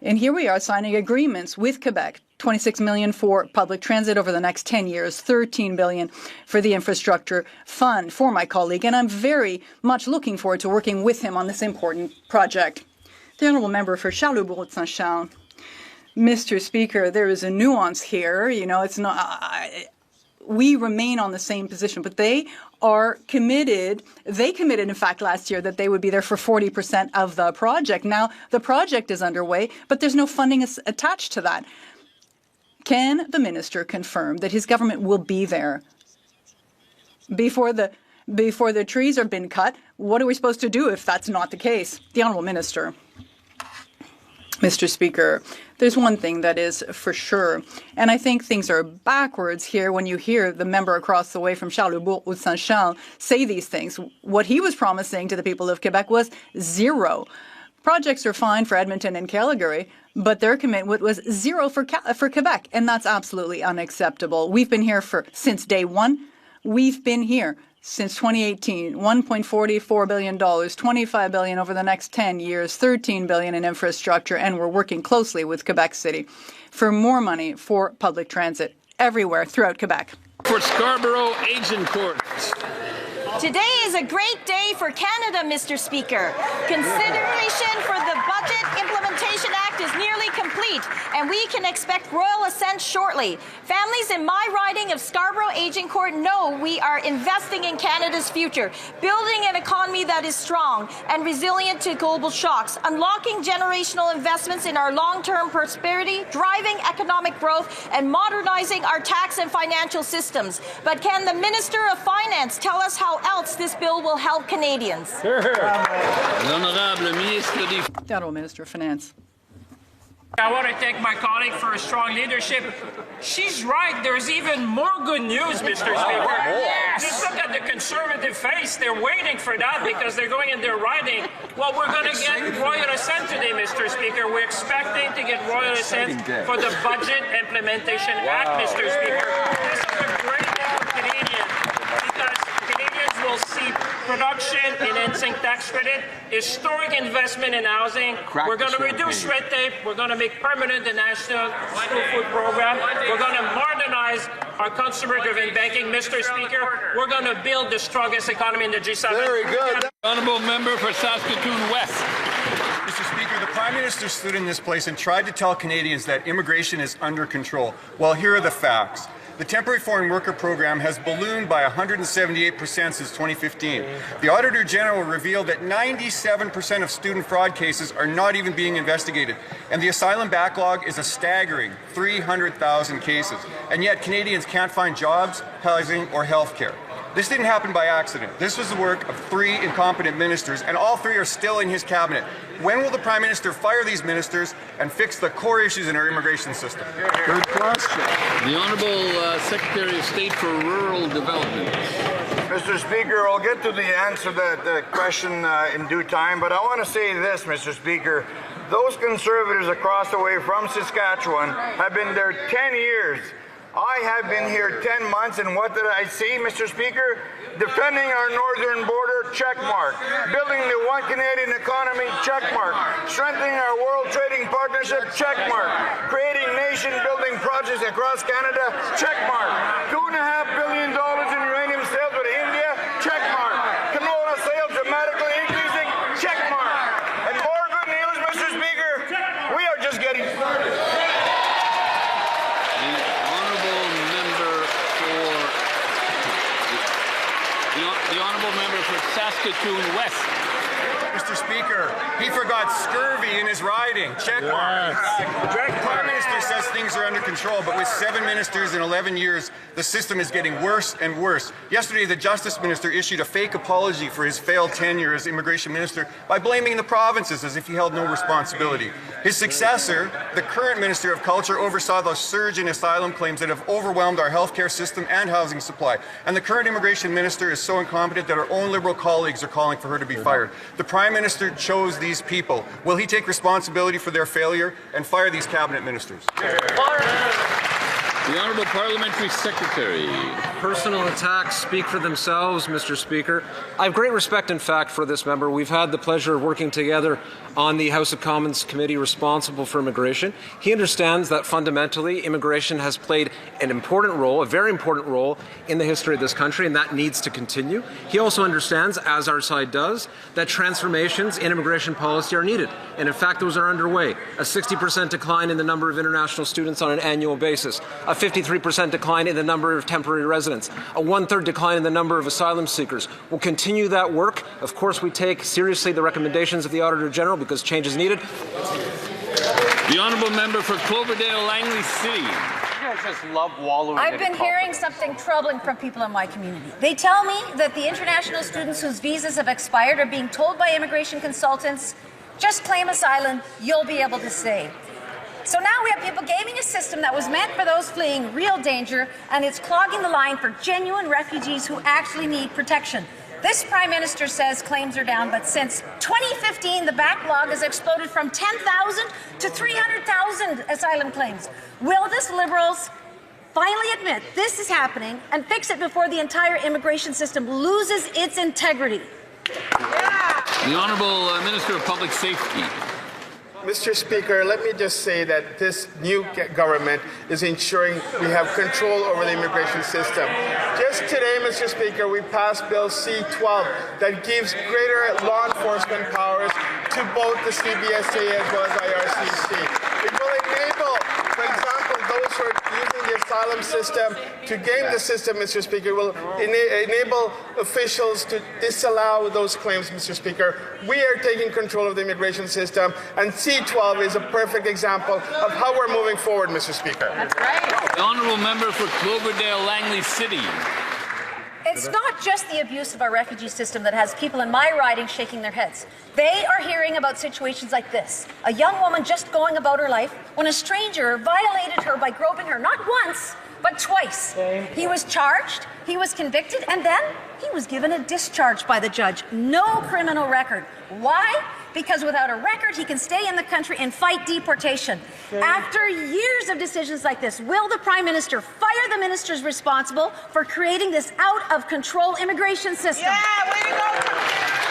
And here we are signing agreements with Quebec, 26 million for public transit over the next 10 years, 13 billion for the infrastructure fund for my colleague, and I'm very much looking forward to working with him on this important project. The honourable member for Charlebourg Saint Charles. Mr. Speaker, there is a nuance here. You know, it's not. We remain on the same position, but they are committed. They committed, in fact, last year that they would be there for 40% of the project. Now, the project is underway, but there's no funding attached to that. Can the minister confirm that his government will be there before the trees have been cut? What are we supposed to do if that's not the case? The honourable minister. Mr. Speaker, there's one thing that is for sure, and I think things are backwards here when you hear the member across the way from Charlebourg Saint Charles say these things. What he was promising to the people of Quebec was zero. Projects are fine for Edmonton and Calgary, but their commitment was zero for Quebec, and that's absolutely unacceptable. We've been here since day one. We've been here since 2018, $1.44 billion, $25 billion over the next 10 years, $13 billion in infrastructure, and we're working closely with Quebec City for more money for public transit everywhere throughout Quebec. For Scarborough Agincourt. Today is a great day for Canada, Mr. Speaker. Consideration for the Budget Implementation Act is nearly complete, and we can expect royal assent shortly. Families in my riding of Scarborough Agincourt know we are investing in Canada's future, building an economy that is strong and resilient to global shocks, unlocking generational investments in our long-term prosperity, driving economic growth, and modernizing our tax and financial systems. But can the Minister of Finance tell us how else this bill will help Canadians? The Honourable Minister of Finance. I want to thank my colleague for her strong leadership. She's right. There's even more good news, Mr. Speaker. Just look at the Conservative face. They're waiting for that because they're going in their riding. Well, we're going to get royal assent today, Mr. Speaker. We're expecting to get royal assent for the Budget Implementation Act, Mr. Speaker. This is a great day for Canadians because Canadians will see production in instant tax credit, historic investment in housing. We're going to reduce red tape. We're going to make permanent the National School Food Program. We're going to modernize our consumer-driven banking. Mr. Speaker, we're going to build the strongest economy in the G7. Very good. Honourable member for Saskatoon West. Mr. Speaker, the Prime Minister stood in this place and tried to tell Canadians that immigration is under control. Well, here are the facts. The temporary foreign worker program has ballooned by 178% since 2015. The Auditor General revealed that 97% of student fraud cases are not even being investigated. And the asylum backlog is a staggering 300,000 cases. And yet Canadians can't find jobs, housing, or health care. This didn't happen by accident. This was the work of 3 incompetent ministers, and all 3 are still in his cabinet. When will the Prime Minister fire these ministers and fix the core issues in our immigration system? Good question. The Honourable Secretary of State for Rural Development. Mr. Speaker, I'll get to the answer to that question in due time, but I want to say this, Mr. Speaker. Those Conservatives across the way from Saskatchewan have been there 10 years. I have been here 10 months, and what did I see, Mr. Speaker? Defending our northern border, check mark. Building the one Canadian economy, check mark. Strengthening our World Trading Partnership, check mark. Creating nation-building projects across Canada, check mark. $2.5 billion in uranium sales with India, check mark. Canola sales dramatically increasing, check mark. And more good news, Mr. Speaker, we are just getting started. The Honourable Member for Saskatoon West. Mr. Speaker, he forgot scurvy in his riding. Check mark. The Prime Minister says things are under control, but with 7 ministers in 11 years, the system is getting worse and worse. Yesterday, the Justice Minister issued a fake apology for his failed tenure as Immigration Minister by blaming the provinces as if he held no responsibility. His successor, the current Minister of Culture, oversaw the surge in asylum claims that have overwhelmed our healthcare system and housing supply. And the current Immigration Minister is so incompetent that our own Liberal colleagues are calling for her to be fired. The Prime Minister chose these people. Will he take responsibility for their failure and fire these cabinet ministers? The Honourable Parliamentary Secretary. Personal attacks speak for themselves, Mr. Speaker. I have great respect, in fact, for this member. We've had the pleasure of working together on the House of Commons committee responsible for immigration. He understands that fundamentally immigration has played an important role, a very important role in the history of this country, and that needs to continue. He also understands, as our side does, that transformations in immigration policy are needed. And in fact, those are underway. A 60% decline in the number of international students on an annual basis, a 53% decline in the number of temporary residents, a 1/3 decline in the number of asylum seekers. We'll continue that work. Of course, we take seriously the recommendations of the Auditor General because change is needed. The Honourable Member for Cloverdale Langley City. You guys just love wallowing. I've been hearing something troubling from people in my community. They tell me that the international students whose visas have expired are being told by immigration consultants, just claim asylum, you'll be able to stay. So now we have people gaming a system that was meant for those fleeing real danger, and it's clogging the line for genuine refugees who actually need protection. This Prime Minister says claims are down, but since 2015, the backlog has exploded from 10,000 to 300,000 asylum claims. Will this Liberals finally admit this is happening and fix it before the entire immigration system loses its integrity? The Honourable Minister of Public Safety. Mr. Speaker, let me just say that this new government is ensuring we have control over the immigration system. Just today, Mr. Speaker, we passed Bill C-12 that gives greater law enforcement powers to both the CBSA as well as IRCC. It will enable, for example, those who are using the asylum system to game the system, Mr. Speaker, will enable officials to disallow those claims, Mr. Speaker. We are taking control of the immigration system, and C-12 is a perfect example of how we're moving forward, Mr. Speaker. That's right. The Honourable Member for Cloverdale Langley City. It's not just the abuse of our refugee system that has people in my riding shaking their heads. They are hearing about situations like this. A young woman just going about her life when a stranger violated her by groping her, not once, but twice. He was charged, he was convicted, and then he was given a discharge by the judge. No criminal record. Why? Because without a record, he can stay in the country and fight deportation. After years of decisions like this, will the Prime Minister fire the ministers responsible for creating this out-of-control immigration system?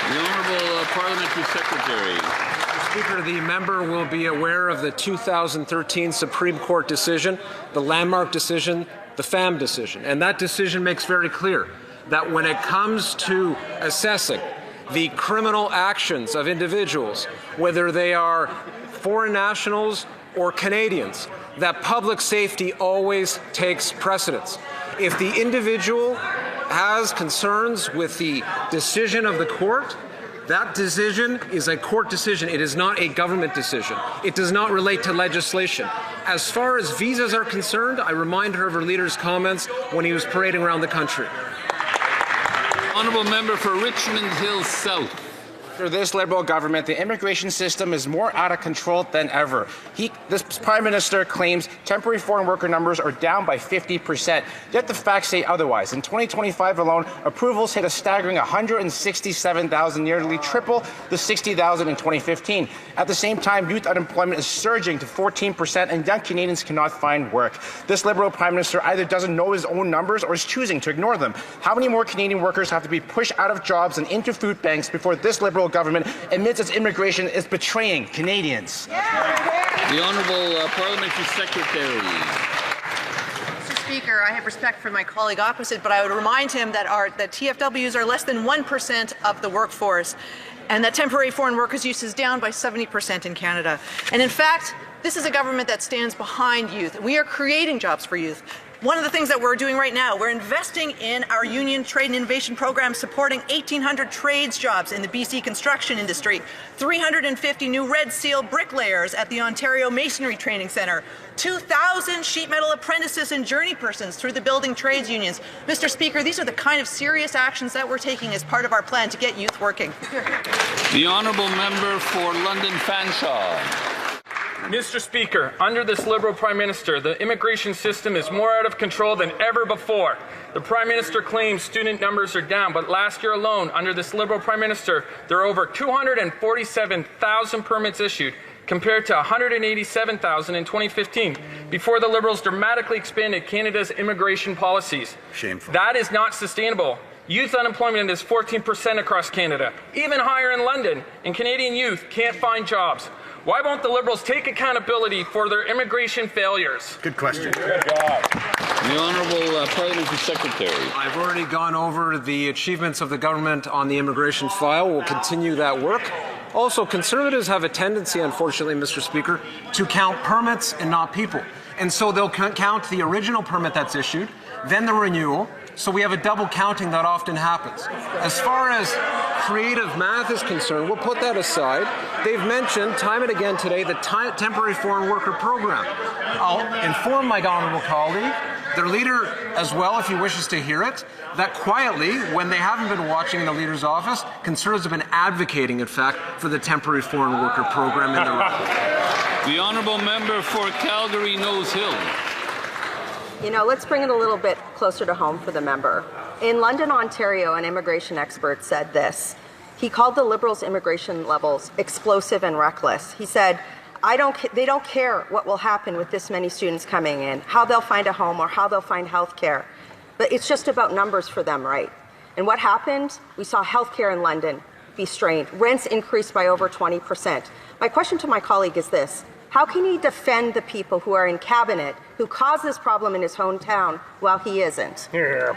The Honourable Parliamentary Secretary. Speaker, the member will be aware of the 2013 Supreme Court decision, the landmark decision, the FAM decision. And that decision makes very clear that when it comes to assessing the criminal actions of individuals, whether they are foreign nationals or Canadians, that public safety always takes precedence. If the individual has concerns with the decision of the court, that decision is a court decision. It is not a government decision. It does not relate to legislation. As far as visas are concerned, I remind her of her leader's comments when he was parading around the country. Honourable Member for Richmond Hill South. For this Liberal government, the immigration system is more out of control than ever. This Prime Minister claims temporary foreign worker numbers are down by 50%, yet the facts say otherwise. In 2025 alone, approvals hit a staggering 167,000, nearly triple the 60,000 in 2015. At the same time, youth unemployment is surging to 14%, and young Canadians cannot find work. This Liberal Prime Minister either doesn't know his own numbers or is choosing to ignore them. How many more Canadian workers have to be pushed out of jobs and into food banks before this Liberal government admits its immigration is betraying Canadians? The Honourable Parliamentary Secretary. Mr. Speaker, I have respect for my colleague opposite, but I would remind him that TFWs are less than 1% of the workforce, and that temporary foreign workers' use is down by 70% in Canada. And in fact, this is a government that stands behind youth. We are creating jobs for youth. One of the things that we're doing right now, we're investing in our union trade and innovation program, supporting 1,800 trades jobs in the BC construction industry, 350 new Red Seal bricklayers at the Ontario Masonry Training Centre, 2,000 sheet metal apprentices and journeypersons through the building trades unions. Mr. Speaker, these are the kind of serious actions that we're taking as part of our plan to get youth working. The Honourable Member for London Fanshawe. Mr. Speaker, under this Liberal Prime Minister, the immigration system is more out of control than ever before. The Prime Minister claims student numbers are down, but last year alone, under this Liberal Prime Minister, there are over 247,000 permits issued, compared to 187,000 in 2015, before the Liberals dramatically expanded Canada's immigration policies. Shameful. That is not sustainable. Youth unemployment is 14% across Canada, even higher in London, and Canadian youth can't find jobs. Why won't the Liberals take accountability for their immigration failures? Good question. Good job. The Honourable Parliamentary Secretary. I've already gone over the achievements of the government on the immigration file. We'll continue that work. Also, Conservatives have a tendency, unfortunately, Mr. Speaker, to count permits and not people. And so they'll count the original permit that's issued, then the renewal. So we have a double counting that often happens. As far as creative math is concerned, we'll put that aside. They've mentioned time and again today the temporary foreign worker program. I'll inform my honourable colleague, their leader as well, if he wishes to hear it, that quietly, when they haven't been watching in the leader's office, Conservatives have been advocating, in fact, for the temporary foreign worker program in the round. The honourable member for Calgary Nose Hill. You know, let's bring it a little bit closer to home for the member. In London, Ontario, an immigration expert said this. He called the Liberals' immigration levels explosive and reckless. He said, they don't care what will happen with this many students coming in, how they'll find a home or how they'll find health care. But it's just about numbers for them, right? And what happened? We saw health care in London be strained. Rents increased by over 20%. My question to my colleague is this. How can he defend the people who are in cabinet who caused this problem in his hometown while he isn't? The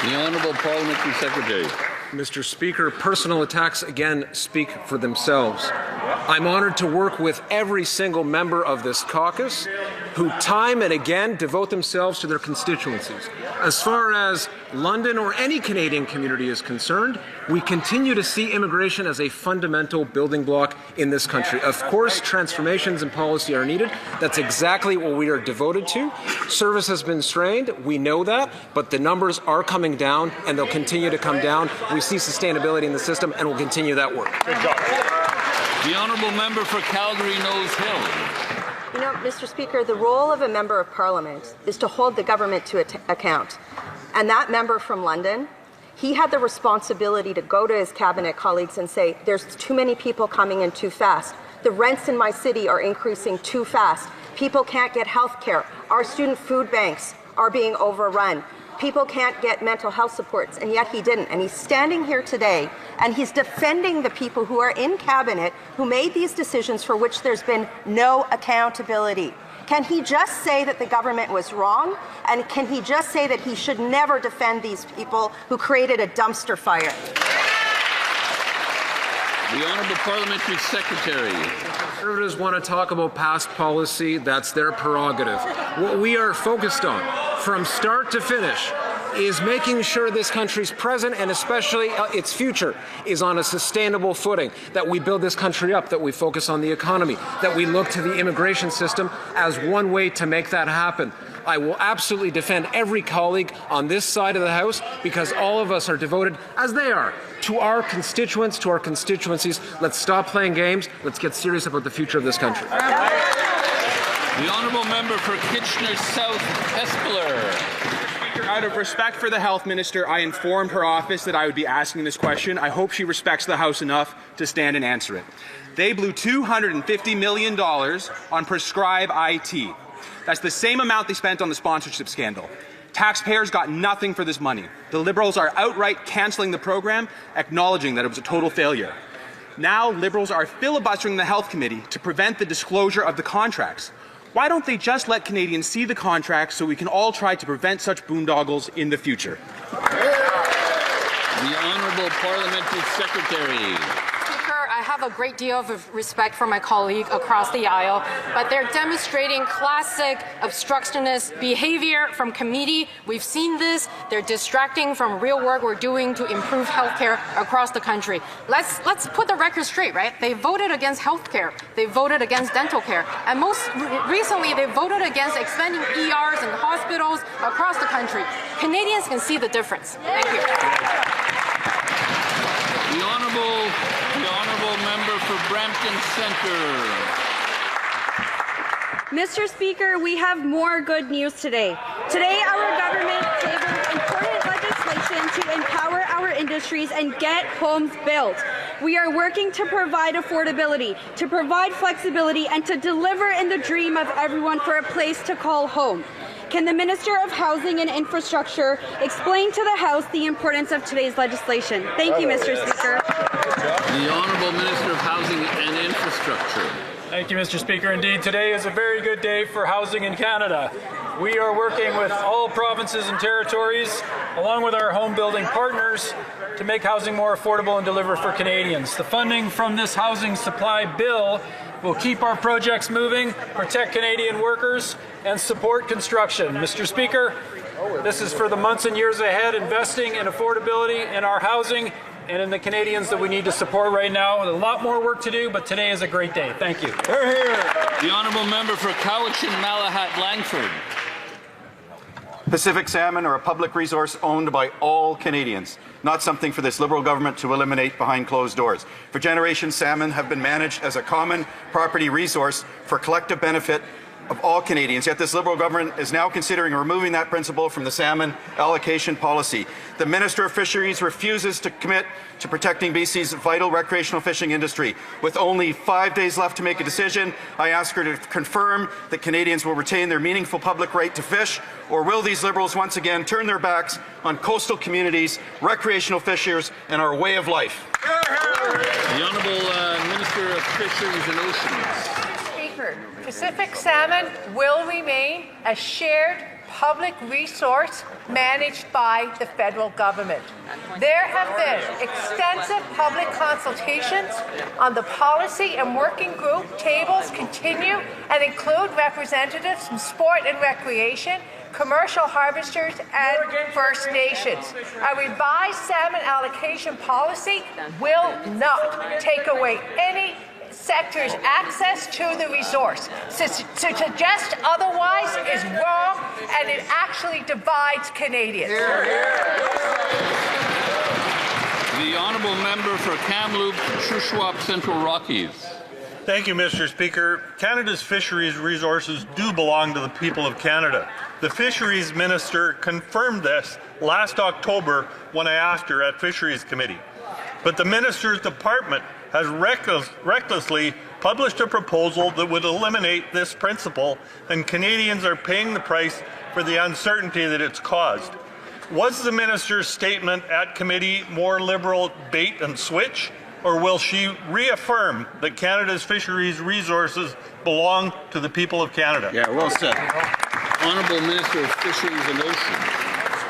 Honourable Parliamentary Secretary. Mr. Speaker, personal attacks again speak for themselves. I'm honoured to work with every single member of this caucus who time and again devote themselves to their constituencies. As far as London or any Canadian community is concerned, we continue to see immigration as a fundamental building block in this country. Of course, transformations in policy are needed. That's exactly what we are devoted to. Service has been strained, we know that, but the numbers are coming down and they'll continue to come down. We see sustainability in the system and we'll continue that work. Good job. The honourable member for Calgary Nose Hill. You know, Mr. Speaker, the role of a member of Parliament is to hold the government to account. And that member from London, he had the responsibility to go to his cabinet colleagues and say, there's too many people coming in too fast. The rents in my city are increasing too fast. People can't get health care. Our student food banks are being overrun. People can't get mental health supports, and yet he didn't. And he's standing here today, and he's defending the people who are in cabinet who made these decisions for which there's been no accountability. Can he just say that the government was wrong? And can he just say that he should never defend these people who created a dumpster fire? The Honourable Parliamentary Secretary. Conservatives want to talk about past policy. That's their prerogative. What we are focused on, from start to finish, is making sure this country's present and especially its future is on a sustainable footing, that we build this country up, that we focus on the economy, that we look to the immigration system as one way to make that happen. I will absolutely defend every colleague on this side of the House because all of us are devoted, as they are, to our constituents, to our constituencies. Let's stop playing games. Let's get serious about the future of this country. The honourable member for Kitchener South, Espeler. Out of respect for the health minister, I informed her office that I would be asking this question. I hope she respects the House enough to stand and answer it. They blew $250 million on Prescribe IT. That's the same amount they spent on the sponsorship scandal. Taxpayers got nothing for this money. The Liberals are outright cancelling the program, acknowledging that it was a total failure. Now, Liberals are filibustering the Health Committee to prevent the disclosure of the contracts. Why don't they just let Canadians see the contracts so we can all try to prevent such boondoggles in the future? The Honourable Parliamentary Secretary. I have a great deal of respect for my colleague across the aisle, but they're demonstrating classic obstructionist behavior from committee. We've seen this. They're distracting from real work we're doing to improve healthcare across the country. Let's put the record straight, right? They voted against healthcare. They voted against dental care. And most recently, they voted against expanding ERs and hospitals across the country. Canadians can see the difference. Thank you. The Honourable member for Brampton Centre. Mr. Speaker, we have more good news today. Today, our government tabled important legislation to empower our industries and get homes built. We are working to provide affordability, to provide flexibility, and to deliver in the dream of everyone for a place to call home. Can the Minister of Housing and Infrastructure explain to the House the importance of today's legislation? Thank you, Mr. Speaker. The Honourable Minister of Housing and Infrastructure. Thank you, Mr. Speaker. Indeed, today is a very good day for housing in Canada. We are working with all provinces and territories, along with our home building partners, to make housing more affordable and deliver for Canadians. The funding from this housing supply bill will keep our projects moving, protect Canadian workers, and support construction. Mr. Speaker, this is for the months and years ahead, investing in affordability in our housing and in the Canadians that we need to support right now. A lot more work to do, but today is a great day. Thank you. The Honourable Member for Cowichan, Malahat, Langford. Pacific salmon are a public resource owned by all Canadians, not something for this Liberal government to eliminate behind closed doors. For generations, salmon have been managed as a common property resource for collective benefit of all Canadians, yet this Liberal government is now considering removing that principle from the salmon allocation policy. The Minister of Fisheries refuses to commit to protecting BC's vital recreational fishing industry. With only 5 days left to make a decision, I ask her to confirm that Canadians will retain their meaningful public right to fish, or will these Liberals once again turn their backs on coastal communities, recreational fishers, and our way of life? The Honourable Minister of Fisheries and Oceans. Pacific salmon will remain a shared public resource managed by the federal government. There have been extensive public consultations on the policy, and working group tables continue and include representatives from sport and recreation, commercial harvesters, and First Nations. A revised salmon allocation policy will not take away any sector's access to the resource. To suggest otherwise is wrong, and it actually divides Canadians. The Honourable Member for Kamloops, Shuswap, Central Rockies. Thank you, Mr. Speaker. Canada's fisheries resources do belong to the people of Canada. The Fisheries Minister confirmed this last October when I asked her at Fisheries Committee. But the Minister's department has recklessly published a proposal that would eliminate this principle, and Canadians are paying the price for the uncertainty that it's caused. Was the Minister's statement at committee more Liberal bait and switch, or will she reaffirm that Canada's fisheries resources belong to the people of Canada? Yeah, well said. Honourable Minister of Fisheries and Oceans.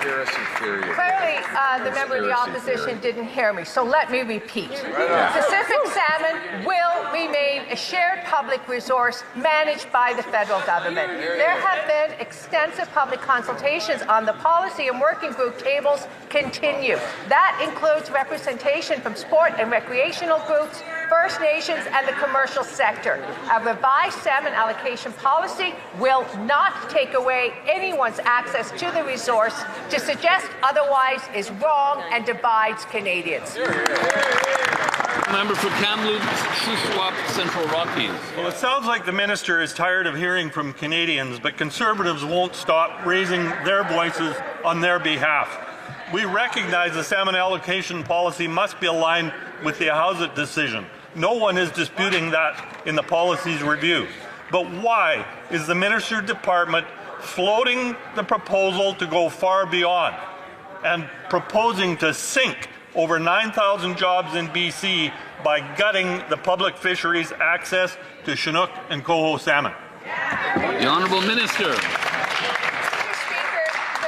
Clearly, the member of the opposition didn't hear me, so let me repeat. Pacific salmon will remain a shared public resource managed by the federal government. There have been extensive public consultations on the policy, and working group tables continue. That includes representation from sport and recreational groups, First Nations, and the commercial sector. A revised salmon allocation policy will not take away anyone's access to the resource. To suggest otherwise is wrong and divides Canadians. Member for Kamloops, Shuswap, Central Rockies. Well, it sounds like the Minister is tired of hearing from Canadians, but Conservatives won't stop raising their voices on their behalf. We recognize the salmon allocation policy must be aligned with the Housing decision. No one is disputing that in the policy's review. But why is the Minister's department floating the proposal to go far beyond and proposing to sink over 9,000 jobs in BC by gutting the public fisheries access to Chinook and coho salmon? The Honourable Minister. The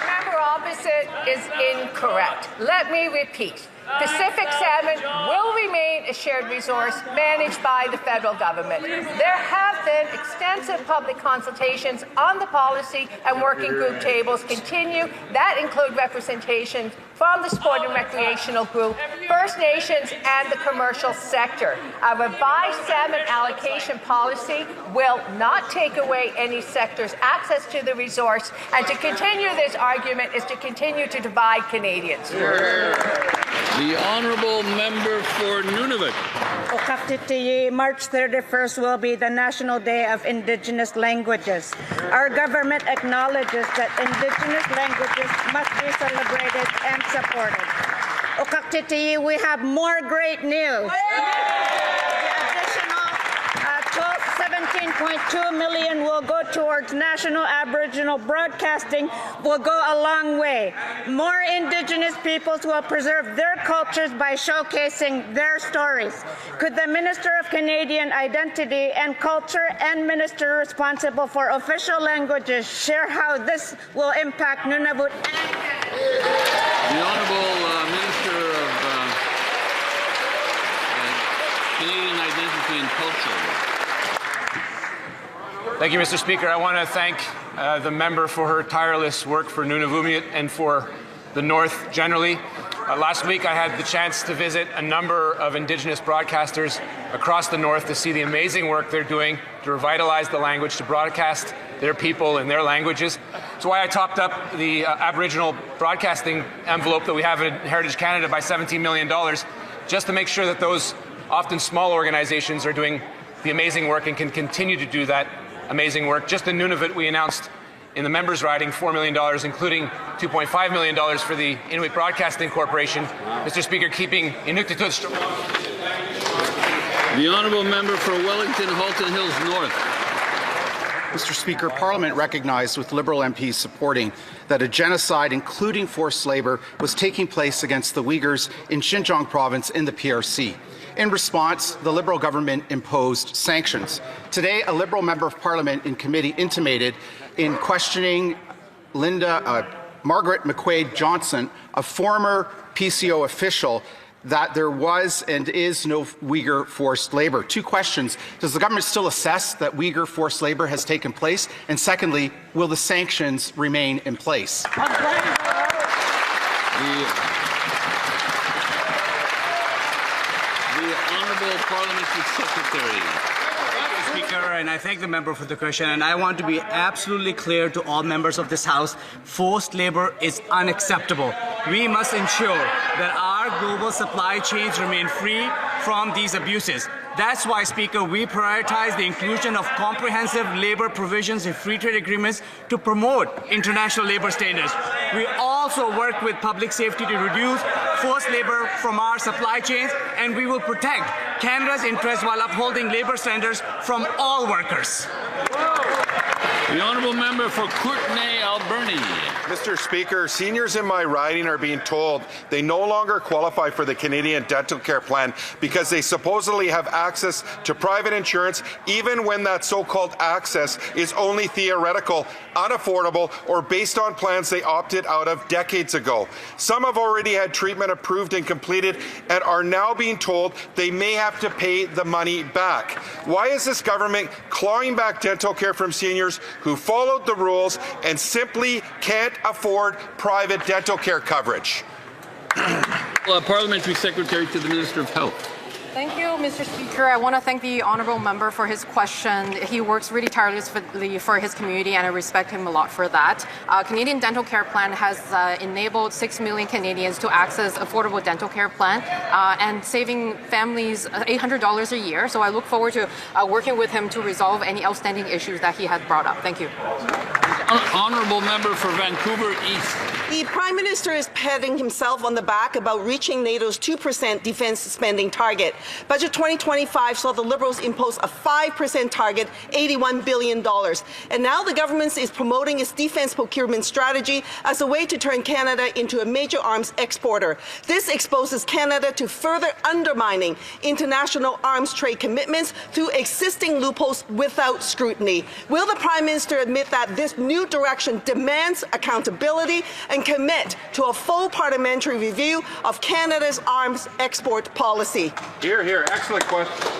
member opposite is incorrect. Let me repeat. Pacific salmon will remain a shared resource managed by the federal government. There have been extensive public consultations on the policy, and working group tables continue. That include representation from the sport and recreational group, First Nations, and the commercial sector. A revised salmon allocation policy will not take away any sector's access to the resource, and to continue this argument is to continue to divide Canadians. The Honourable Member for Nunavut. March 31st will be the National Day of Indigenous Languages. Our government acknowledges that Indigenous languages must be celebrated and supported. Okaktiti, we have more great news. The additional 17.2 million will go towards national Aboriginal broadcasting, will go a long way. More Indigenous peoples will preserve their cultures by showcasing their stories. Could the Minister of Canadian Identity and Culture and Minister responsible for official languages share how this will impact Nunavut? The Honourable Minister of Canadian Identity and Culture. Thank you, Mr. Speaker. I want to thank the member for her tireless work for Nunavut and for the North generally. Last week I had the chance to visit a number of Indigenous broadcasters across the North to see the amazing work they're doing to revitalize the language, to broadcast their people in their languages. That's why I topped up the Aboriginal broadcasting envelope that we have in Heritage Canada by $17 million, just to make sure that those often small organizations are doing the amazing work and can continue to do that amazing work. Just in Nunavut, we announced in the members' riding $4 million, including $2.5 million for the Inuit Broadcasting Corporation. Mr. Speaker, keeping Inuktitut. The Honourable Member for Wellington, Halton Hills North. Mr. Speaker, Parliament recognized with Liberal MPs supporting that a genocide, including forced labour, was taking place against the Uyghurs in Xinjiang province in the PRC. In response, the Liberal government imposed sanctions. Today, a Liberal member of Parliament in committee intimated in questioning Margaret McQuaid Johnson, a former PCO official, that there was and is no Uyghur forced labour. Two questions. Does the government still assess that Uyghur forced labour has taken place? And secondly, will the sanctions remain in place? Parliamentary Secretary. Speaker, and I thank the member for the question, and I want to be absolutely clear to all members of this House, forced labor is unacceptable. We must ensure that our global supply chains remain free from these abuses. That's why, Speaker, we prioritize the inclusion of comprehensive labor provisions in free trade agreements to promote international labor standards. We also work with public safety to reduce forced labor from our supply chains, and we will protect Canada's interests while upholding labor standards from all workers. The Honourable Member for Courtenay, Alberni. Mr. Speaker, seniors in my riding are being told they no longer qualify for the Canadian Dental Care Plan because they supposedly have access to private insurance, even when that so-called access is only theoretical, unaffordable, or based on plans they opted out of decades ago. Some have already had treatment approved and completed and are now being told they may have to pay the money back. Why is this government clawing back dental care from seniors who followed the rules and simply can't afford private dental care coverage? Parliamentary Secretary to the Minister of Health. Thank you, Mr. Speaker. I want to thank the honourable member for his question. He works really tirelessly for his community, and I respect him a lot for that. Canadian Dental Care Plan has enabled 6 million Canadians to access affordable dental care plan and saving families $800 a year. So I look forward to working with him to resolve any outstanding issues that he has brought up. Thank you. Honourable Member for Vancouver East. The Prime Minister is patting himself on the back about reaching NATO's 2% defence spending target. Budget 2025 saw the Liberals impose a 5% target, $81 billion. And now the government is promoting its defence procurement strategy as a way to turn Canada into a major arms exporter. This exposes Canada to further undermining international arms trade commitments through existing loopholes without scrutiny. Will the Prime Minister admit that this new direction demands accountability and commit to a full parliamentary review of Canada's arms export policy? Here, here. Excellent question.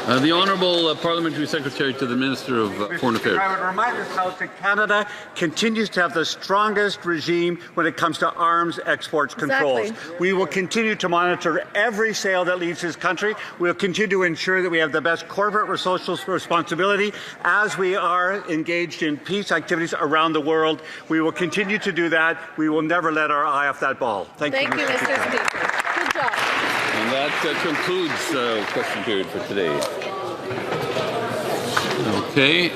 The Honourable Parliamentary Secretary to the Minister of Foreign Affairs. I would remind this House that Canada continues to have the strongest regime when it comes to arms exports controls. Exactly. We will continue to monitor every sale that leaves this country. We will continue to ensure that we have the best corporate or social responsibility as we are engaged in peace activities around the world. We will continue to do that. We will never let our eye off that ball. Thank you, Mr. Speaker. Good job. And that concludes question period for today. Okay.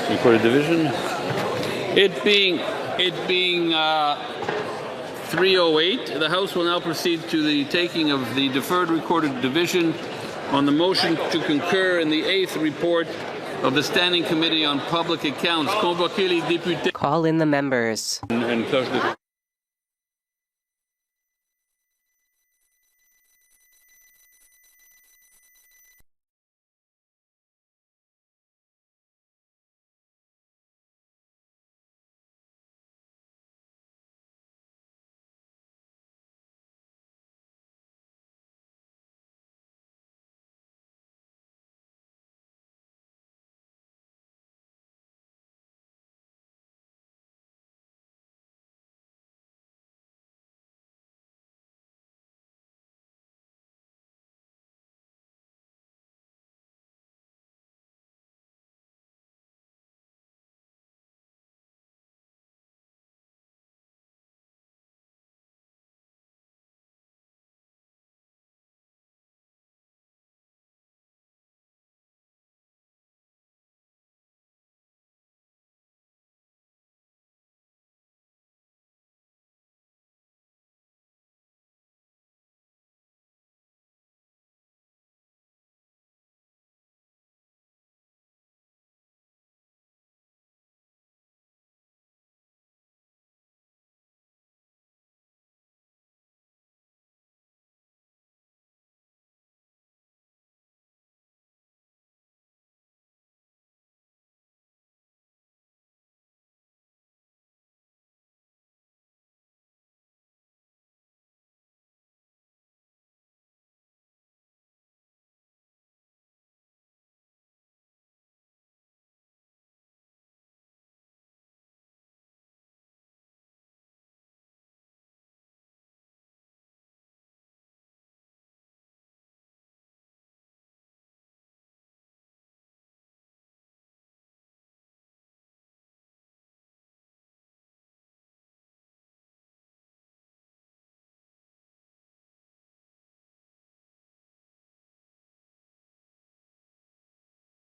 Recorded division. It being 308. The House will now proceed to the taking of the deferred recorded division on the motion to concur in the 8th report of the Standing Committee on Public Accounts. Call in the members.